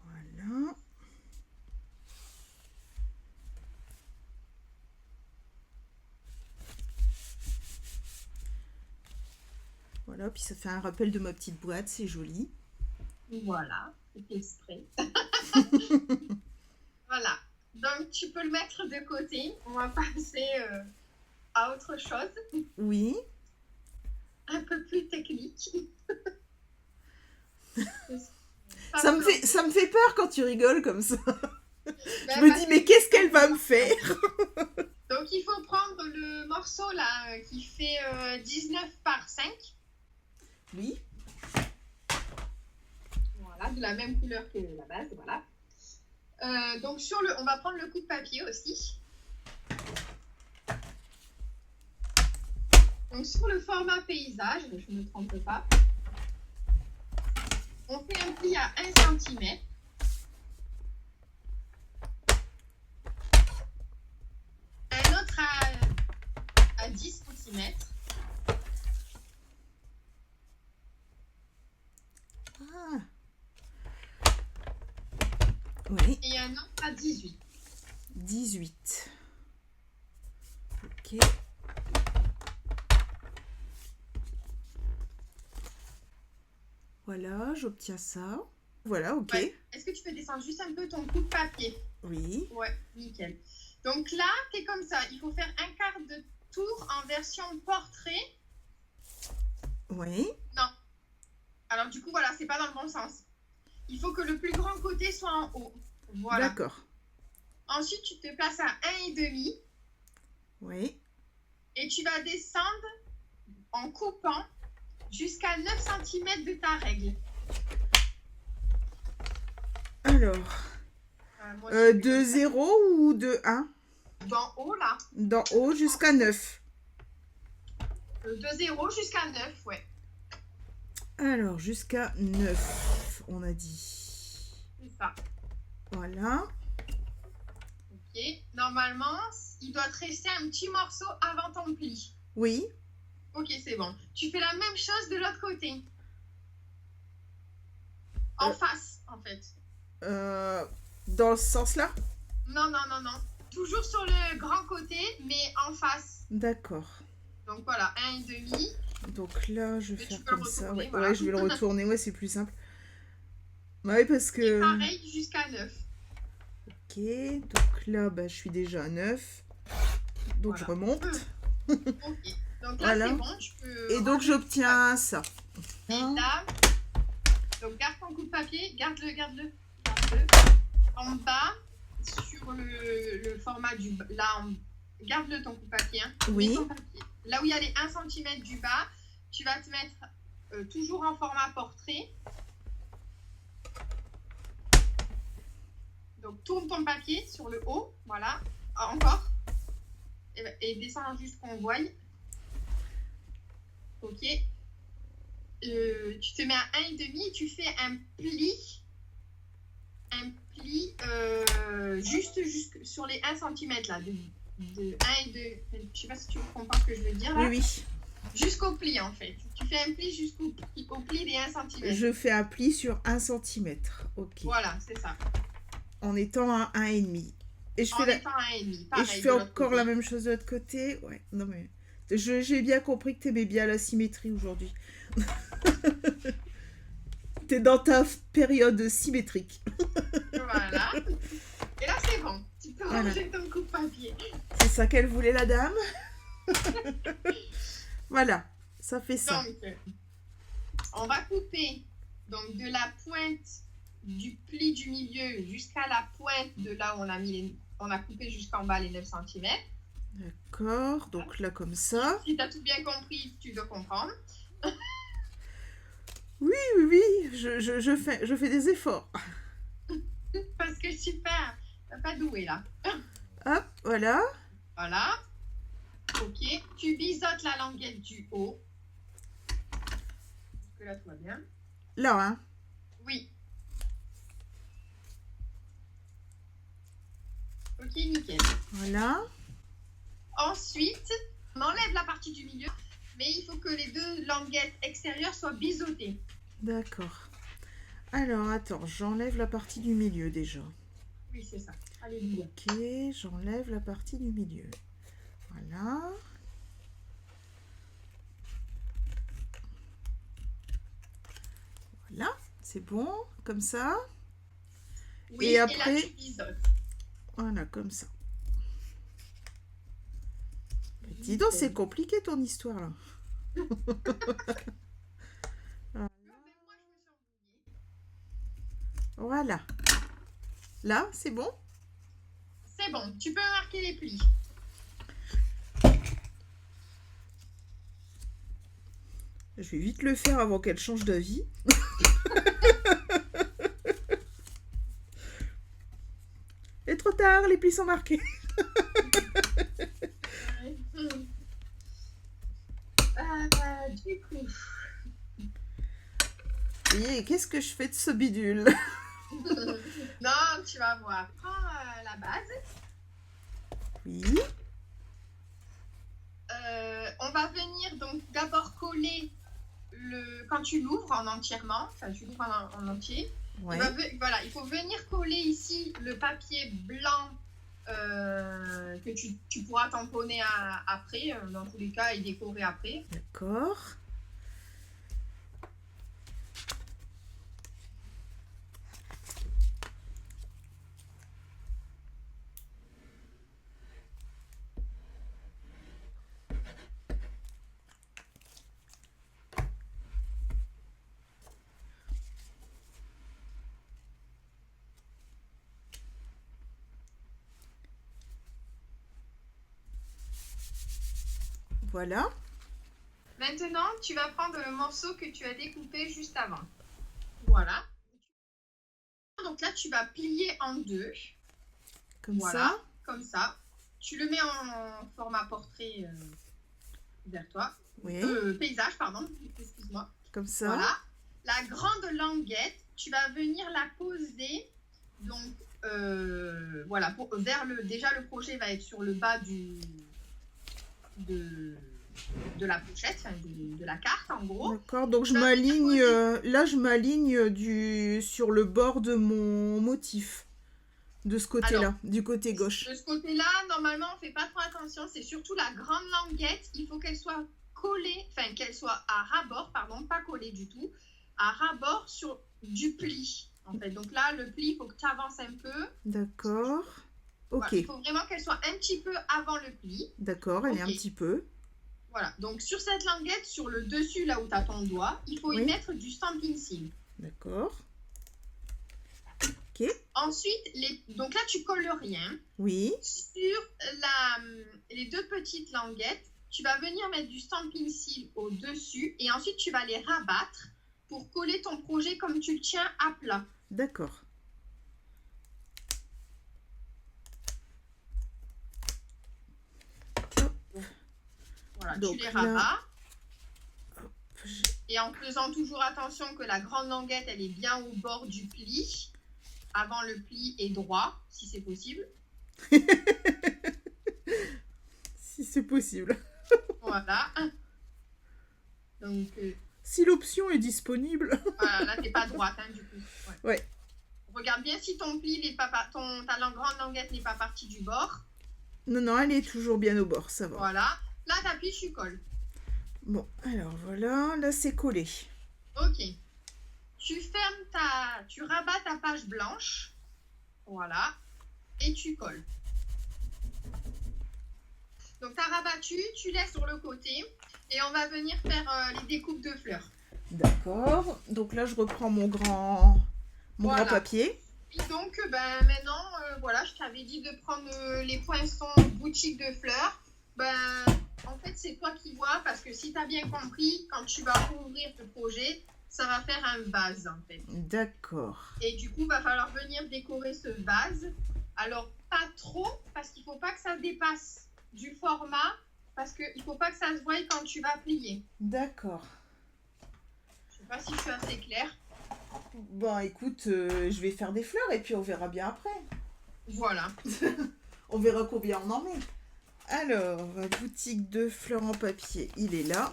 Voilà. Voilà, puis ça fait un rappel de ma petite boîte, c'est joli. Voilà, c'est exprès. Voilà, donc tu peux le mettre de côté. On va passer à autre chose. Oui. Un peu plus technique. Ça me fait peur quand tu rigoles comme ça. Je me dis, mais qu'est-ce qu'elle va me faire? Donc, il faut prendre le morceau là qui fait 19 par 5. Oui. Voilà, de la même couleur que la base, voilà. Donc, on va prendre le coup de papier aussi. Donc sur le format paysage, je ne me trompe pas, on fait un pli à 1 cm. Un autre à 10 cm. Ah. Oui. Et un autre à 18. 18. Ok. Voilà, j'obtiens ça. Voilà, ok. Ouais. Est-ce que tu peux descendre juste un peu ton coup de papier? Oui. Ouais, nickel. Donc là, t'es comme ça. Il faut faire un quart de tour en version portrait. Oui. Non. Alors du coup, voilà, c'est pas dans le bon sens. Il faut que le plus grand côté soit en haut. Voilà. D'accord. Ensuite, tu te places à 1,5. Oui. Et tu vas descendre en coupant jusqu'à 9 cm de ta règle. Alors, Moi, de 0 ou de 1? D'en haut, là. D'en haut jusqu'à 9. De 0 jusqu'à 9, ouais. Alors, jusqu'à 9, on a dit. C'est ça. Voilà. Ok. Normalement, il doit te rester un petit morceau avant ton pli. Oui. Ok, c'est bon. Tu fais la même chose de l'autre côté. En face, en fait. Dans ce sens-là? Non, non, non, non. Toujours sur le grand côté, mais en face. D'accord. Donc voilà, 1,5. Donc là, je vais faire comme ça. Ouais, voilà. ouais, je vais le retourner. Ouais, c'est plus simple. Ouais, parce que... Et pareil jusqu'à 9. Ok, donc là, bah, je suis déjà à 9. Donc voilà. je remonte. Ok, donc là, voilà. c'est bon. Tu peux et donc j'obtiens ça. Et là, donc garde ton coup de papier, garde-le. En bas, sur le format du bas, là, garde-le ton coup de papier. Hein. Oui. Ton papier. Là où il y a les 1 cm du bas, tu vas te mettre toujours en format portrait. Donc tourne ton papier sur le haut, voilà, encore. Et descends juste qu'on voie. Ok. Tu te mets à 1,5 et tu fais un pli juste sur les 1 cm là, de 1 et 2. Je sais pas si tu comprends ce que je veux dire là. Oui, oui. Jusqu'au pli en fait. Tu fais un pli jusqu'au pli des 1 cm. Je fais un pli sur 1 cm. Ok. Voilà, c'est ça. En étant à 1,5. Et je fais, pareil, et je fais encore la même chose de l'autre côté. Ouais, non mais... J'ai bien compris que t'aimais bien la symétrie aujourd'hui. T'es dans ta période symétrique. Voilà. Et là, c'est bon. Tu peux ranger ton coup de papier. C'est ça qu'elle voulait, la dame. Voilà, ça fait ça. Donc, on va couper donc, de la pointe du pli du milieu jusqu'à la pointe de là où on a coupé jusqu'en bas les 9 cm. D'accord, donc là comme ça. Si tu as tout bien compris, tu dois comprendre. Oui, je fais des efforts. Parce que super, t'as pas doué là. Hop, voilà. Voilà. Ok, tu biseautes la languette du haut. Que là, tout va bien. Là, hein? Oui. Ok, nickel. Voilà. Ensuite, on enlève la partie du milieu, mais il faut que les deux languettes extérieures soient biseautées. D'accord. Alors, attends, j'enlève la partie du milieu déjà. Oui, c'est ça. Alléluia. Ok, j'enlève la partie du milieu. Voilà. Voilà, c'est bon, comme ça. Oui, et après, là, tu biseautes. Voilà, comme ça. Dis donc, c'est compliqué ton histoire là. Voilà. Là, c'est bon? C'est bon, tu peux marquer les plis. Je vais vite le faire avant qu'elle change d'avis. Et trop tard, les plis sont marqués. Du coup. Et qu'est-ce que je fais de ce bidule? Non, tu vas voir. Prends la base. Oui. On va venir donc d'abord coller quand tu l'ouvres en entièrement, enfin tu l'ouvres en entier. Ouais. Voilà, il faut venir coller ici le papier blanc que tu pourras tamponner après, dans tous les cas, et décorer après. D'accord. Voilà. Maintenant, tu vas prendre le morceau que tu as découpé juste avant. Voilà. Donc là, tu vas plier en deux. Comme voilà, ça. Comme ça. Tu le mets en format portrait vers toi. Oui. Paysage, pardon. Excuse-moi. Comme ça. Voilà. La grande languette, tu vas venir la poser. Donc, voilà. Déjà, le projet va être sur le bas de la pochette, de la carte en gros. D'accord, donc je m'aligne, là je m'aligne sur le bord de mon motif, de ce côté-là, du côté gauche. De ce côté-là, normalement on fait pas trop attention, c'est surtout la grande languette, il faut qu'elle soit collée, enfin qu'elle soit à ras-bord, pardon, pas collée du tout, à ras-bord sur du pli en fait. Donc là le pli, il faut que tu avances un peu. D'accord, ok. Voilà, il faut vraiment qu'elle soit un petit peu avant le pli. D'accord, elle est un petit peu. Voilà, donc sur cette languette, sur le dessus, là où tu as ton doigt, il faut y mettre du stamping seal. D'accord. Ok. Ensuite, donc là, tu colles rien. Oui. Sur les deux petites languettes, tu vas venir mettre du stamping seal au-dessus et ensuite, tu vas les rabattre pour coller ton projet comme tu le tiens à plat. D'accord. Voilà, donc, tu les rabats. Et en faisant toujours attention que la grande languette, elle est bien au bord du pli. Avant le pli et droit, si c'est possible. Si c'est possible. Voilà. Donc, si l'option est disponible. Voilà, là, t'es pas droite, hein, du coup. Ouais. Regarde bien si ton pli, ta grande languette n'est pas partie du bord. Non, non, elle est toujours bien au bord, ça va. Voilà. Là, t'appuies, tu colles. Bon, alors voilà, là c'est collé. Ok. Tu rabats ta page blanche. Voilà. Et tu colles. Donc, tu as rabattu, tu laisses sur le côté. Et on va venir faire les découpes de fleurs. D'accord. Donc là, je reprends mon grand papier. Et donc, maintenant, voilà, je t'avais dit de prendre les poinçons boutique de fleurs. En fait, c'est toi qui vois, parce que si tu as bien compris, quand tu vas ouvrir ce projet, ça va faire un vase, en fait. D'accord. Et du coup, il va falloir venir décorer ce vase. Alors, pas trop, parce qu'il ne faut pas que ça dépasse du format, parce qu'il ne faut pas que ça se voie quand tu vas plier. D'accord. Je ne sais pas si je suis assez claire. Bon, écoute, je vais faire des fleurs et puis on verra bien après. Voilà. On verra combien on en met. Alors, boutique de fleurs en papier, il est là.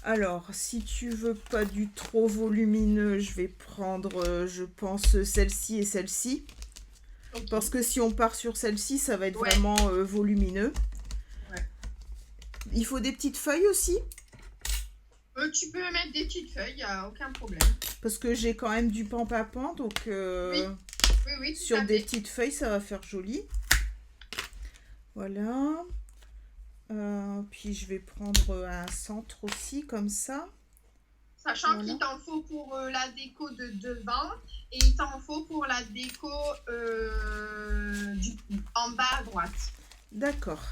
Alors, si tu veux pas du trop volumineux, je vais prendre, je pense, celle-ci et celle-ci. Okay. Parce que si on part sur celle-ci, ça va être vraiment volumineux. Ouais. Il faut des petites feuilles aussi. Tu peux mettre des petites feuilles, il n'y a aucun problème. Parce que j'ai quand même du pan-papin, donc oui, sur des petites feuilles, ça va faire joli. Voilà. Puis je vais prendre un centre aussi, comme ça. Sachant qu'il t'en faut pour la déco de devant et il t'en faut pour la déco en bas à droite. D'accord.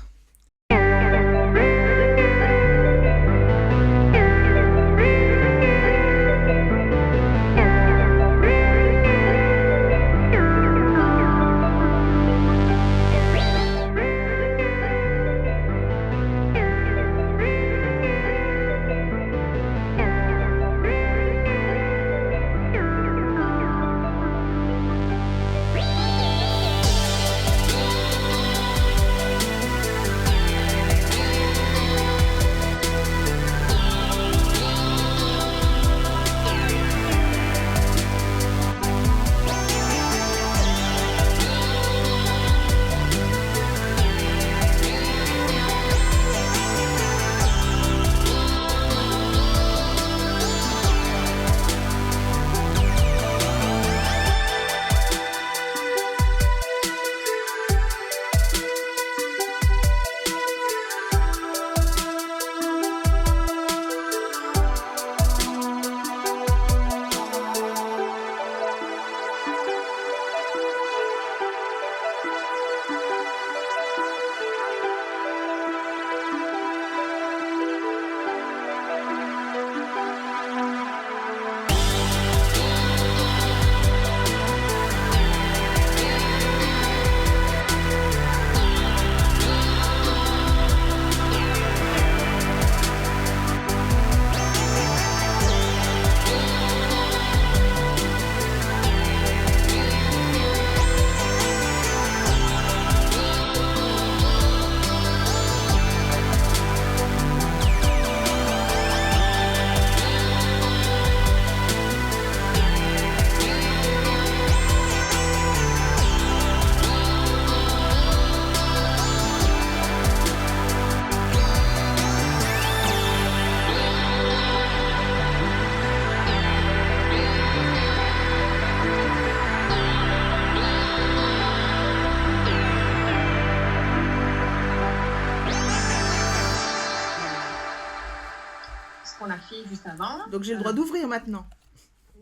qu'on a fait juste avant. Donc j'ai le droit d'ouvrir maintenant.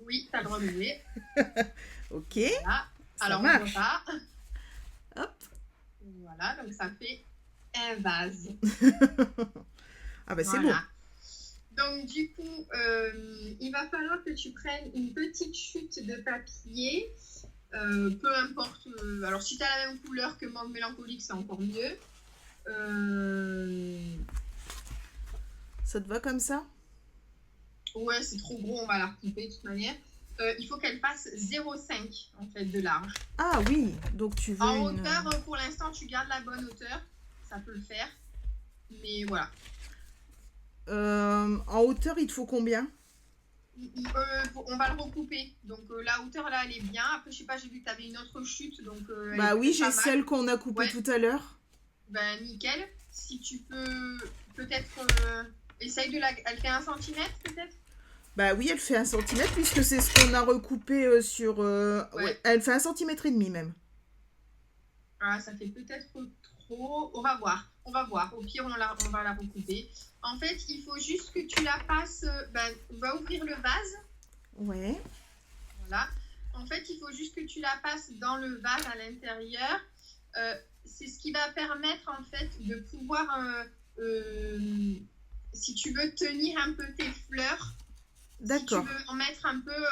Oui, tu as le droit d'ouvrir. Ok. Voilà. Alors on voit pas. Hop. Voilà, donc ça fait un vase. Ah ben c'est beau. Donc du coup, il va falloir que tu prennes une petite chute de papier. Peu importe. Alors si tu as la même couleur que Mauve Mélancolique, c'est encore mieux. Ça te va comme ça? Ouais, c'est trop gros, on va la recouper de toute manière. Il faut qu'elle fasse 0,5 en fait de large. Ah oui, donc tu veux en hauteur, pour l'instant, tu gardes la bonne hauteur. Ça peut le faire. Mais voilà. En hauteur, il te faut combien? On va le recouper. Donc la hauteur là, elle est bien. Après, je sais pas, j'ai vu que tu avais une autre chute. Donc, bah oui, j'ai celle qu'on a coupée tout à l'heure. Ben nickel. Si tu peux peut-être essaye de la... Elle fait 1 cm peut-être? Bah oui, elle fait 1 cm puisque c'est ce qu'on a recoupé sur... ouais, elle fait 1,5 cm même. Ah, ça fait peut-être trop. On va voir. On va voir. Au pire, on va la recouper. En fait, il faut juste que tu la passes... on va ouvrir le vase. Ouais. Voilà. En fait, il faut juste que tu la passes dans le vase à l'intérieur. C'est ce qui va permettre, en fait, de pouvoir... si tu veux tenir un peu tes fleurs... D'accord. Si tu veux en mettre un peu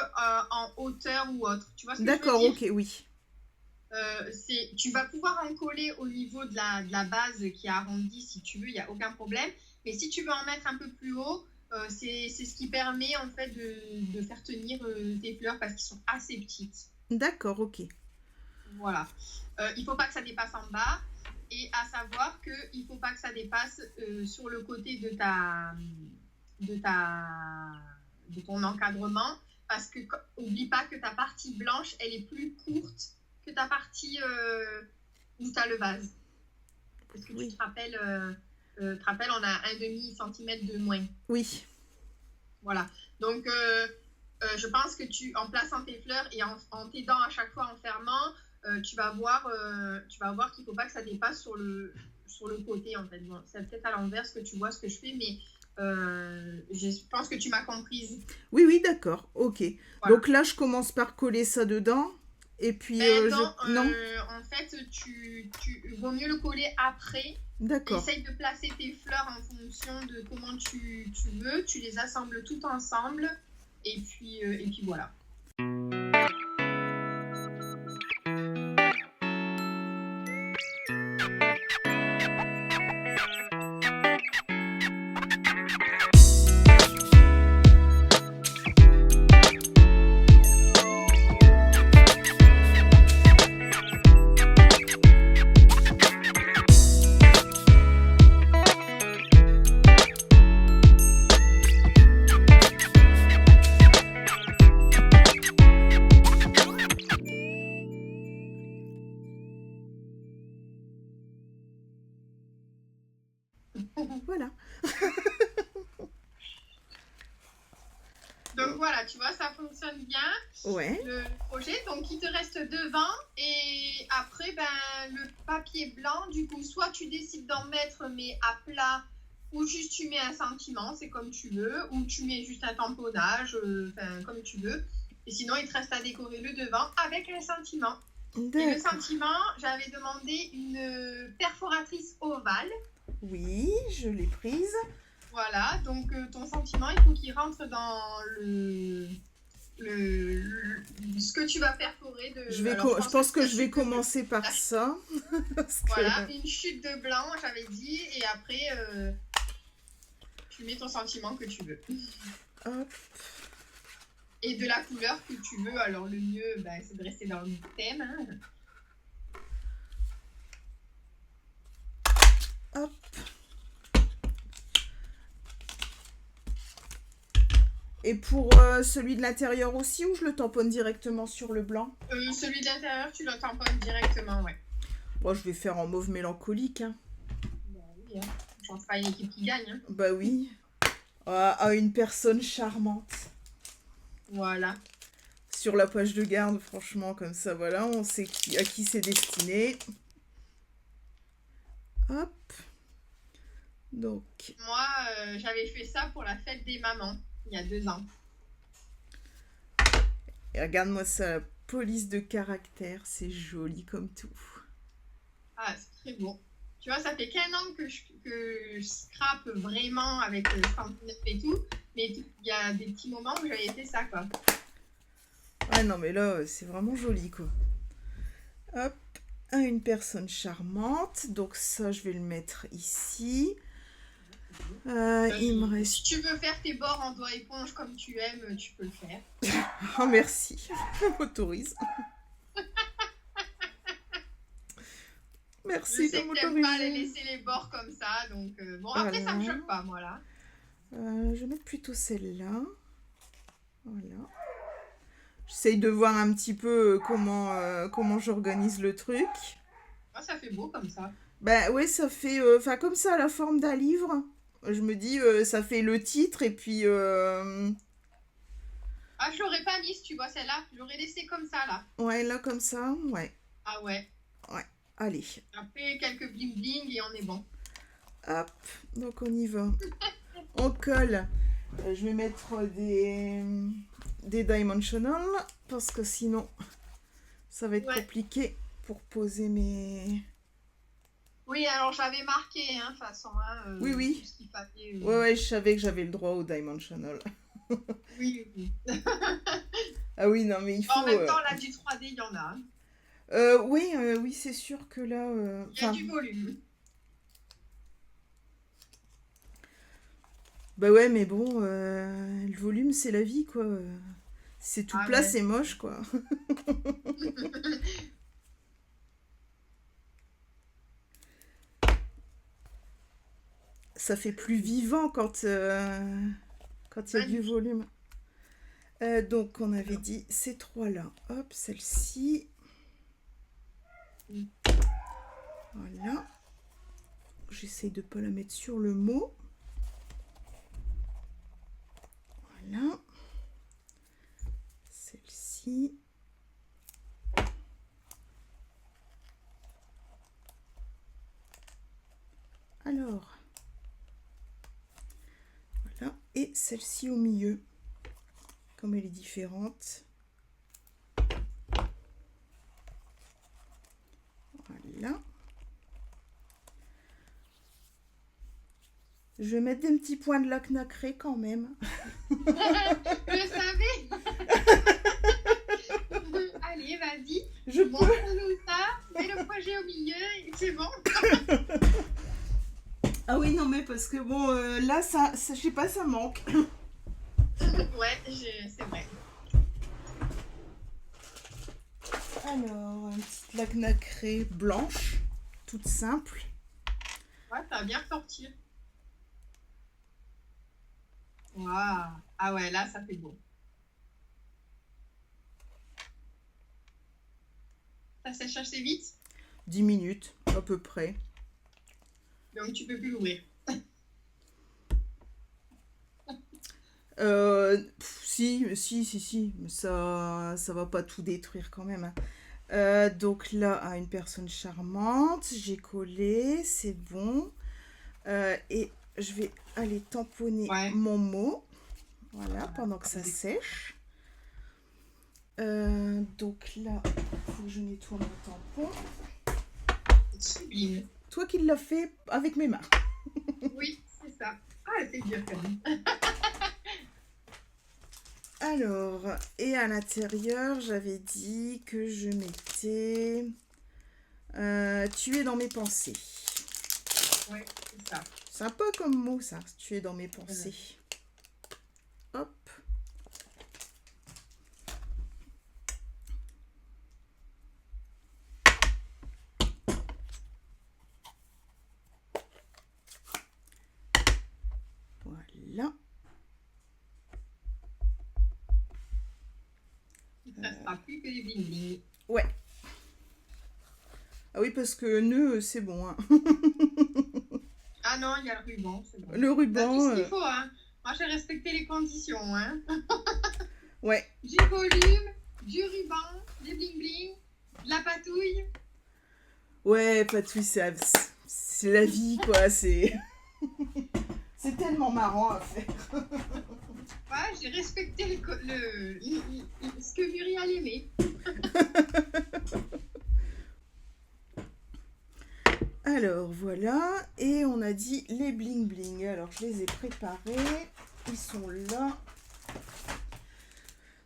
en hauteur ou autre. Tu vois ce que je veux dire? D'accord, ok, oui. Tu vas pouvoir en coller au niveau de la base qui est arrondie si tu veux, il n'y a aucun problème. Mais si tu veux en mettre un peu plus haut, c'est ce qui permet en fait de faire tenir tes fleurs parce qu'ils sont assez petites. D'accord, ok. Voilà. Il ne faut pas que ça dépasse en bas. Et à savoir qu'il ne faut pas que ça dépasse sur le côté de ton encadrement, parce que oublie pas que ta partie blanche, elle est plus courte que ta partie où tu as le vase. Est-ce que tu te rappelles, on a 1,5 cm de moins. Oui. Voilà. Donc, je pense que en plaçant tes fleurs et en t'aidant à chaque fois en fermant, tu vas voir qu'il ne faut pas que ça dépasse sur le côté, en fait. Bon, c'est peut-être à l'envers que tu vois ce que je fais, mais je pense que tu m'as comprise. Oui, oui, d'accord, ok. Voilà. Donc là, je commence par coller ça dedans. Et puis, non. En fait, vaut mieux le coller après. D'accord. Essaye de placer tes fleurs en fonction de comment tu veux. Tu les assembles toutes ensemble. Et puis voilà. Voilà. Donc voilà, tu vois, ça fonctionne bien. Ouais. Le projet. Donc il te reste devant. Et après, le papier blanc, du coup, soit tu décides d'en mettre mais à plat, ou juste tu mets un sentiment, c'est comme tu veux, ou tu mets juste un tamponnage, comme tu veux. Et sinon, il te reste à décorer le devant avec un sentiment. Et le sentiment, j'avais demandé une perforatrice ovale. Oui, je l'ai prise. Voilà, donc ton sentiment, il faut qu'il rentre dans ce que tu vas perforer. Je pense que je vais commencer par ça. Voilà, une chute de blanc, j'avais dit, et après, tu mets ton sentiment que tu veux. Hop. Et de la couleur que tu veux. Alors le mieux, c'est de rester dans le thème. Hein. Hop. Et pour celui de l'intérieur aussi, ou je le tamponne directement sur le blanc? Celui de l'intérieur, tu le tamponnes directement, ouais. Bon, je vais faire en mauve mélancolique. Hein. Bah oui, hein. Je pense pas une équipe qui gagne. Hein. Bah oui. Ah, une personne charmante. Voilà. Sur la page de garde, franchement, comme ça, voilà, on sait à qui c'est destiné. Hop. Donc. Moi, j'avais fait ça pour la fête des mamans, il y a 2 ans. Et regarde-moi ça, la police de caractère, c'est joli comme tout. Ah, c'est très beau. Tu vois, ça fait qu'un an que je scrape vraiment avec le 39 et tout, mais il y a des petits moments où j'avais fait ça, quoi. Ah non, mais là, c'est vraiment joli, quoi. Hop, une personne charmante. Donc ça, je vais le mettre ici. Il me reste... Si tu veux faire tes bords en doigt éponge comme tu aimes, tu peux le faire. Oh, merci, je m'autorise. Merci je sais que t'aimes pas les laisser les bords comme ça, donc bon, après ça me choque pas, moi, là. Je vais mettre plutôt celle-là. Voilà. J'essaye de voir un petit peu comment j'organise le truc. Ah, ça fait beau comme ça. Ben oui, ça fait comme ça, la forme d'un livre. Je me dis, ça fait le titre et puis... Ah, je l'aurais pas mise, tu vois, celle-là. Je l'aurais laissée comme ça, là. Ouais, là, comme ça, ouais. Ah ouais. Ouais, allez. Après, quelques bling-bling et on est bon. Hop, donc on y va. On colle. Je vais mettre des dimensional parce que sinon, ça va être compliqué pour poser mes... Oui, alors j'avais marqué, hein, de toute façon. Hein, oui. Tout ce qu'il fallait, Ouais, je savais que j'avais le droit au dimensional. oui. Ah oui, non, mais il faut... En même temps, là, du 3D, il y en a. Oui, c'est sûr que là... il y a du volume. Bah ouais, mais bon, le volume, c'est la vie, quoi. C'est tout plat, c'est moche, quoi. Ça fait plus vivant quand il y a du volume. Donc, on avait dit ces trois-là. Hop, celle-ci. Voilà. J'essaye de ne pas la mettre sur le mot. Voilà. Celle-ci. Alors. Voilà. Et celle-ci au milieu. Comme elle est différente. Voilà. Je vais mettre des petits points de lac nacré quand même. Je savais. Allez, vas-y. Je peux. Montre-nous ça. Mets le projet au milieu et c'est bon. Ah oui, non, mais parce que bon, là, ça, je sais pas, ça manque. Ouais, c'est vrai. Alors, une petite lac nacré blanche, toute simple. Ouais, ça va bien sortir. Waouh. Ah ouais, là, ça fait beau. Ça sèche assez vite? 10 minutes, à peu près. Donc, tu peux plus l'ouvrir. Si. Ça va pas tout détruire quand même. Donc là, à une personne charmante, j'ai collé, c'est bon. Et je vais aller tamponner mon mot. Voilà, pendant que ça sèche. Donc là, il faut que je nettoie mon tampon. Sublime. Toi qui l'as fait avec mes mains. Oui, c'est ça. Ah, c'est dur quand même. Alors, et à l'intérieur, j'avais dit que je mettais tu es dans mes pensées. Ouais, c'est ça. Sympa comme mot, ça. Tu es dans mes pensées. Hop. Voilà. Ça sera plus que des bling-bling. Ouais. Ah oui, parce que nœud, c'est bon. Hein. Ah non, il y a le ruban, c'est bon. Le ruban. Tout ce qu'il faut, hein. Moi, j'ai respecté les conditions, hein. Ouais. Du volume, du ruban, des bling-bling, de la patouille. Ouais, patouille, c'est la vie, quoi. C'est... C'est tellement marrant à faire. Ouais, j'ai respecté ce que Muriel aimait. Alors voilà, et on a dit les bling bling. Alors je les ai préparés, ils sont là.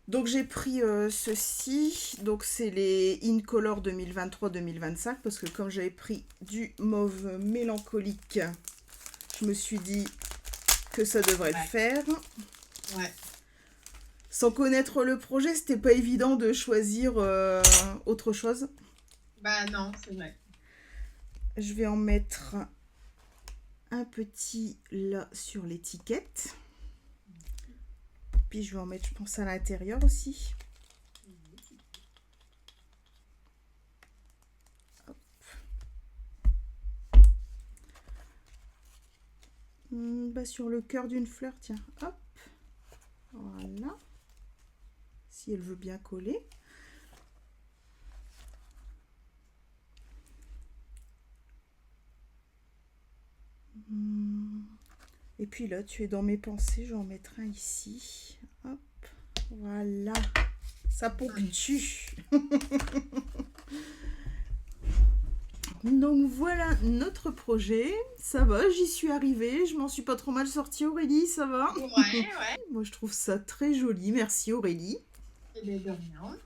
Donc j'ai pris ceci, donc c'est les Incolor 2023-2025 parce que comme j'avais pris du mauve mélancolique, je me suis dit que ça devrait le faire. Ouais. Sans connaître le projet, c'était pas évident de choisir autre chose. Bah non, c'est vrai. Je vais en mettre un petit là sur l'étiquette. Puis je vais en mettre, je pense, à l'intérieur aussi. Hop. Bah, sur le cœur d'une fleur, tiens. Hop. Voilà. Si elle veut bien coller. Et puis là, tu es dans mes pensées, je vais en mettre un ici. Hop, voilà. Ça ponctue. Donc voilà notre projet. Ça va, j'y suis arrivée. Je m'en suis pas trop mal sortie, Aurélie, ça va? Ouais. Moi, je trouve ça très joli. Merci, Aurélie. Et bien, de rien.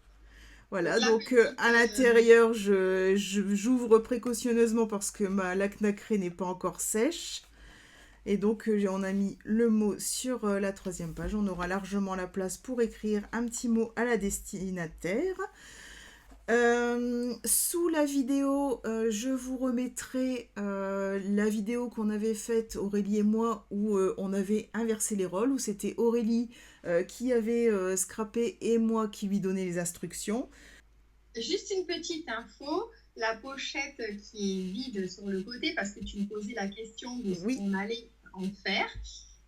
Voilà, donc à l'intérieur, j'ouvre précautionneusement parce que la nacrée n'est pas encore sèche. Et donc, on a mis le mot sur la 3e page. On aura largement la place pour écrire un petit mot à la destinataire. Sous la vidéo, je vous remettrai la vidéo qu'on avait faite, Aurélie et moi, où on avait inversé les rôles, où c'était Aurélie qui avait scrappé et moi qui lui donnais les instructions. Juste une petite info, la pochette qui est vide sur le côté, parce que tu me posais la question de ce qu'on allait en faire,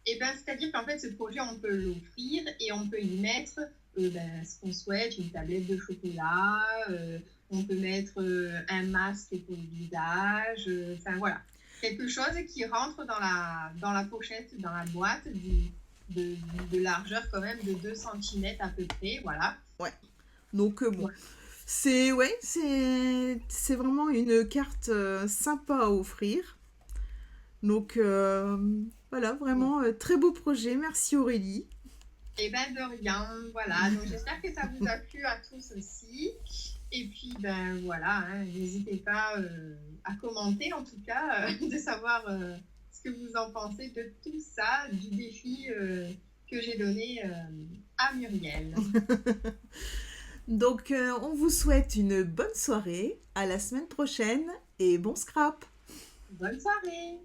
et ben, c'est-à-dire qu'en fait, ce projet, on peut l'offrir et on peut y mettre ce qu'on souhaite, une tablette de chocolat, on peut mettre un masque pour le visage, enfin voilà, quelque chose qui rentre dans la pochette, dans la boîte, de largeur quand même de 2 cm à peu près, voilà. Ouais, donc bon... Ouais. C'est vraiment une carte sympa à offrir. Donc voilà, vraiment très beau projet. Merci Aurélie. Et ben de rien, voilà. Donc j'espère que ça vous a plu à tous aussi. Et puis ben voilà, hein, n'hésitez pas à commenter en tout cas, de savoir ce que vous en pensez de tout ça, du défi que j'ai donné à Muriel. Donc, on vous souhaite une bonne soirée, à la semaine prochaine et bon scrap! Bonne soirée!